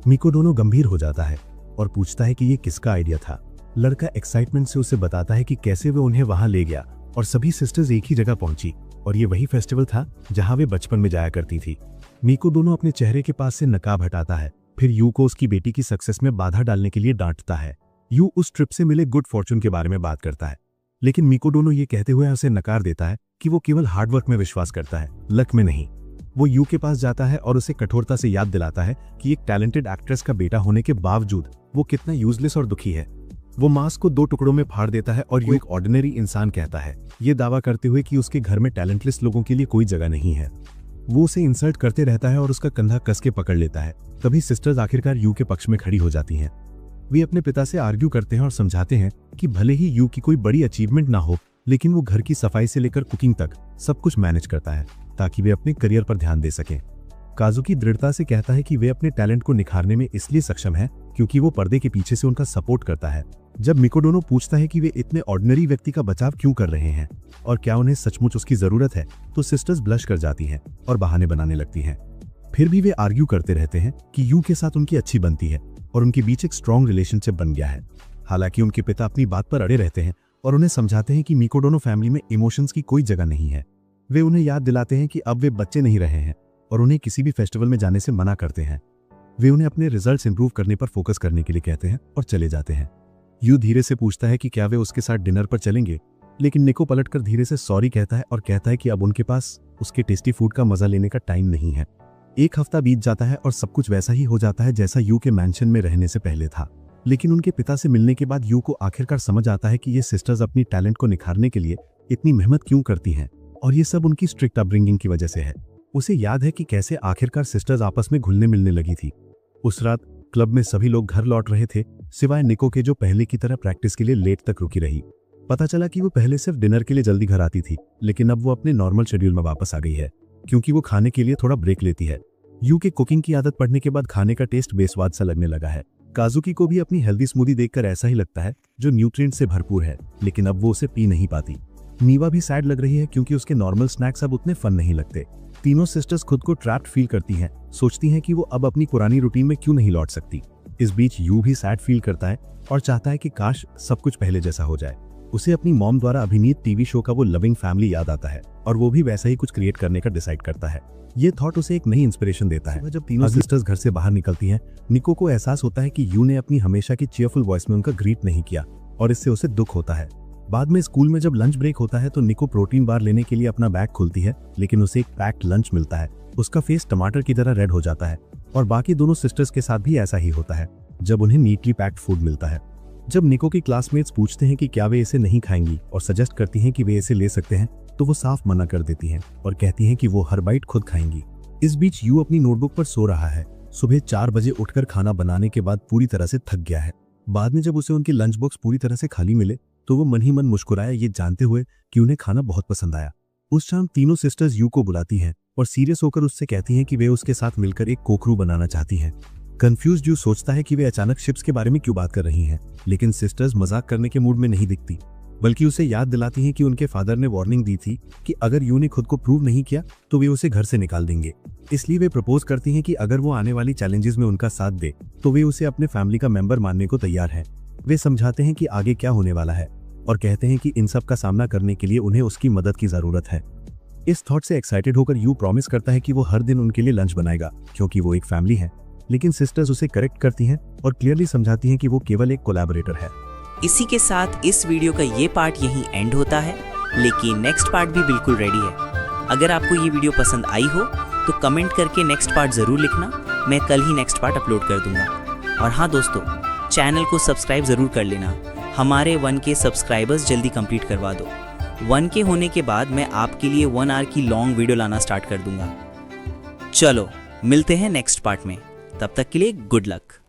मिकोडोनो गंभीर हो जाता है और पूछता है कि ये किसका आइडिया था। लड़का एक्साइटमेंट से उसे बताता है कि कैसे वे उन्हें वहां ले गया और सभी सिस्टर्स एक ही जगह पहुंची और ये वही फेस्टिवल था जहां वे बचपन में जाया करती थी। मिकोडोनो अपने चेहरे के पास से नकाब हटाता है, फिर यू को उसकी बेटी की सक्सेस में बाधा डालने के लिए डांटता है। यू उस ट्रिप से मिले गुड फॉर्चून के बारे में बात करता है, लेकिन मिकोडोनो ये कहते हुए उसे नकार देता है कि वो केवल हार्डवर्क में विश्वास करता है, लक में नहीं। वो यू के पास जाता है और उसे कठोरता से याद दिलाता है कि एक टैलेंटेड एक्ट्रेस का बेटा होने के बावजूद वो कितना यूजलेस और दुखी है। वो मास्क को 2 टुकड़ों में फाड़ देता है और यू एक ऑर्डिनरी इंसान कहता है, ये दावा करते हुए कि उसके घर में टैलेंटलेस लोगों के लिए कोई जगह नहीं है। वो उसे इंसल्ट करते रहता है और उसका कंधा कस के पकड़ लेता है। तभी सिस्टर्स आखिरकार यू के पक्ष में खड़ी हो जाती हैं। वे अपने पिता से आर्ग्यू करते हैं और समझाते हैं कि भले ही यू की कोई बड़ी अचीवमेंट ना हो, लेकिन वो घर की सफाई से लेकर कुकिंग तक सब कुछ मैनेज करता है ताकि वे अपने करियर पर ध्यान दे सकें। काजुकी दृढ़ता से कहता है कि वे अपने टैलेंट को निखारने में इसलिए सक्षम है क्योंकि वो पर्दे के पीछे से उनका सपोर्ट करता है। जब मिकोडोनो पूछता है कि वे इतने ऑर्डिनरी व्यक्ति का बचाव क्यों कर रहे हैं और क्या उन्हें सचमुच उसकी जरूरत है, तो सिस्टर्स ब्लश कर जाती हैं और बहाने बनाने लगती हैं। फिर भी वे आर्ग्यू करते रहते हैं कि यू के साथ उनकी अच्छी बनती है और उनके बीच एक स्ट्रॉन्ग रिलेशनशिप बन गया है। हालांकि उनके पिता अपनी बात पर अड़े रहते हैं और उन्हें समझाते हैं कि मिकोडोनो फैमिली में इमोशंस की कोई जगह नहीं है। वे उन्हें याद दिलाते हैं कि अब वे बच्चे नहीं रहे हैं और उन्हें किसी भी फेस्टिवल में जाने से मना करते हैं। वे उन्हें अपने रिजल्ट्स इंप्रूव करने पर फोकस करने के लिए कहते हैं और चले जाते हैं। यू धीरे से पूछता है कि क्या वे उसके साथ डिनर पर चलेंगे, लेकिन निको पलटकर धीरे से सॉरी कहता है और कहता है कि अब उनके पास उसके टेस्टी फूड का मजा लेने का टाइम नहीं है। एक हफ्ता बीत जाता है और सब कुछ वैसा ही हो जाता है जैसा यू के मैंशन में रहने से पहले था। लेकिन उनके पिता से मिलने के बाद यू को आखिरकार समझ आता है कि ये सिस्टर्स अपनी टैलेंट को निखारने के लिए इतनी मेहनत क्यों करती हैं और ये सब उनकी स्ट्रिक्ट अपब्रिंगिंग की वजह से है। उसे याद है कि कैसे आखिरकार सिस्टर्स आपस में घुलने मिलने लगी थी। उस रात क्लब में सभी लोग घर लौट रहे थे सिवाय निको के, जो पहले की तरह प्रैक्टिस के लिए लेट तक रुकी रही। पता चला कि वो पहले सिर्फ डिनर के लिए जल्दी घर आती थी, लेकिन अब वो अपने नॉर्मल शेड्यूल में वापस आ गई है क्योंकि वो खाने के लिए थोड़ा ब्रेक लेती है। यू के कुकिंग की आदत पड़ने के बाद खाने का टेस्ट बेस्वाद सा लगने लगा है। काजुकी को भी अपनी हेल्दी स्मूदी देखकर ऐसा ही लगता है जो न्यूट्रिएंट से भरपूर है, लेकिन अब वो उसे पी नहीं पाती। मीवा भी सैड लग रही है क्योंकि उसके नॉर्मल स्नैक्स अब उतने फन नहीं लगते। तीनों सिस्टर्स खुद को ट्रैप्ड फील करती हैं, सोचती हैं कि वो अब अपनी पुरानी रूटीन में क्यों नहीं लौट सकती। इस बीच यू भी सैड फील करता है और चाहता है कि काश सब कुछ पहले जैसा हो जाए। उसे अपनी मॉम द्वारा अभिनीत टीवी शो का वो लविंग फैमिली याद आता है और वो भी वैसा ही कुछ क्रिएट करने का डिसाइड करता है। ये थॉट उसे एक नई इंस्पिरेशन देता है। जब तीनों सिस्टर्स घर से बाहर निकलती हैं, निको को एहसास होता है कि यू ने अपनी हमेशा की चीयरफुल वॉइस में उनका ग्रीट नहीं किया और इससे उसे दुख होता है। बाद में स्कूल में जब लंच ब्रेक होता है तो निको प्रोटीन बार लेने के लिए अपना बैग खोलती है, लेकिन उसे एक पैक्ड लंच मिलता है। उसका फेस टमाटर की तरह रेड हो जाता है और बाकी दोनों सिस्टर्स के साथ भी ऐसा ही होता है जब उन्हें नीटली पैक्ड फूड मिलता है। जब निको की क्लासमेट्स पूछते हैं कि क्या वे इसे नहीं खाएंगी और सजेस्ट करती हैं कि वे इसे ले सकते हैं, तो वो साफ मना कर देती हैं और कहती हैं कि वो हर बाइट खुद खाएंगी। इस बीच यू अपनी नोटबुक पर सो रहा है। सुबह 4 बजे उठकर खाना बनाने के बाद पूरी तरह से थक गया है। बाद में जब उसे उनकी लंच बॉक्स पूरी तरह से खाली मिले तो वो मन ही मन मुस्कुराया, ये जानते हुए कि उन्हें खाना बहुत पसंद आया। उस शाम तीनों सिस्टर्स यू को बुलाती हैं और सीरियस होकर उससे कहती हैं कि वे उसके साथ मिलकर एक कोकरू बनाना चाहती हैं। कंफ्यूज्ड यू सोचता है कि वे अचानक शिप्स के बारे में क्यों बात कर रही हैं, लेकिन सिस्टर्स मजाक करने के मूड में नहीं दिखती, बल्कि उसे याद दिलाती हैं कि उनके फादर ने वार्निंग दी थी कि अगर यू ने खुद को प्रूव नहीं किया तो वे उसे घर से निकाल देंगे। इसलिए वे प्रपोज करती हैं कि अगर वो आने वाली चैलेंजेस में उनका साथ दे तो वे उसे अपने फैमिली का मेंबर मानने को तैयार हैं। वे समझाते हैं कि आगे क्या होने वाला है और कहते हैं कि इन सब का सामना करने के लिए उन्हें उसकी मदद की जरूरत है। इस थॉट से एक्साइटेड होकर यू प्रॉमिस करता है कि वो हर दिन उनके लिए लंच बनाएगा क्योंकि वो एक फैमिली है, लेकिन सिस्टर्स उसे करेक्ट करती हैं और क्लियरली समझाती हैं कि वो केवल एक कोलैबोरेटर है। इसी के साथ इस वीडियो का ये पार्ट यहीं एंड होता है, लेकिन नेक्स्ट पार्ट भी बिल्कुल रेडी है। अगर आपको ये वीडियो पसंद आई हो तो कमेंट करके नेक्स्ट पार्ट ज़रूर लिखना, मैं कल ही नेक्स्ट पार्ट अपलोड कर दूंगा। और हाँ दोस्तों, चैनल को सब्सक्राइब ज़रूर कर लेना, हमारे 1K सब्सक्राइबर्स जल्दी कंप्लीट करवा दो। 1K होने के बाद मैं आपके लिए 1 आवर की लॉन्ग वीडियो लाना स्टार्ट कर दूंगा। चलो मिलते हैं नेक्स्ट पार्ट में, तब तक के लिए गुड लक।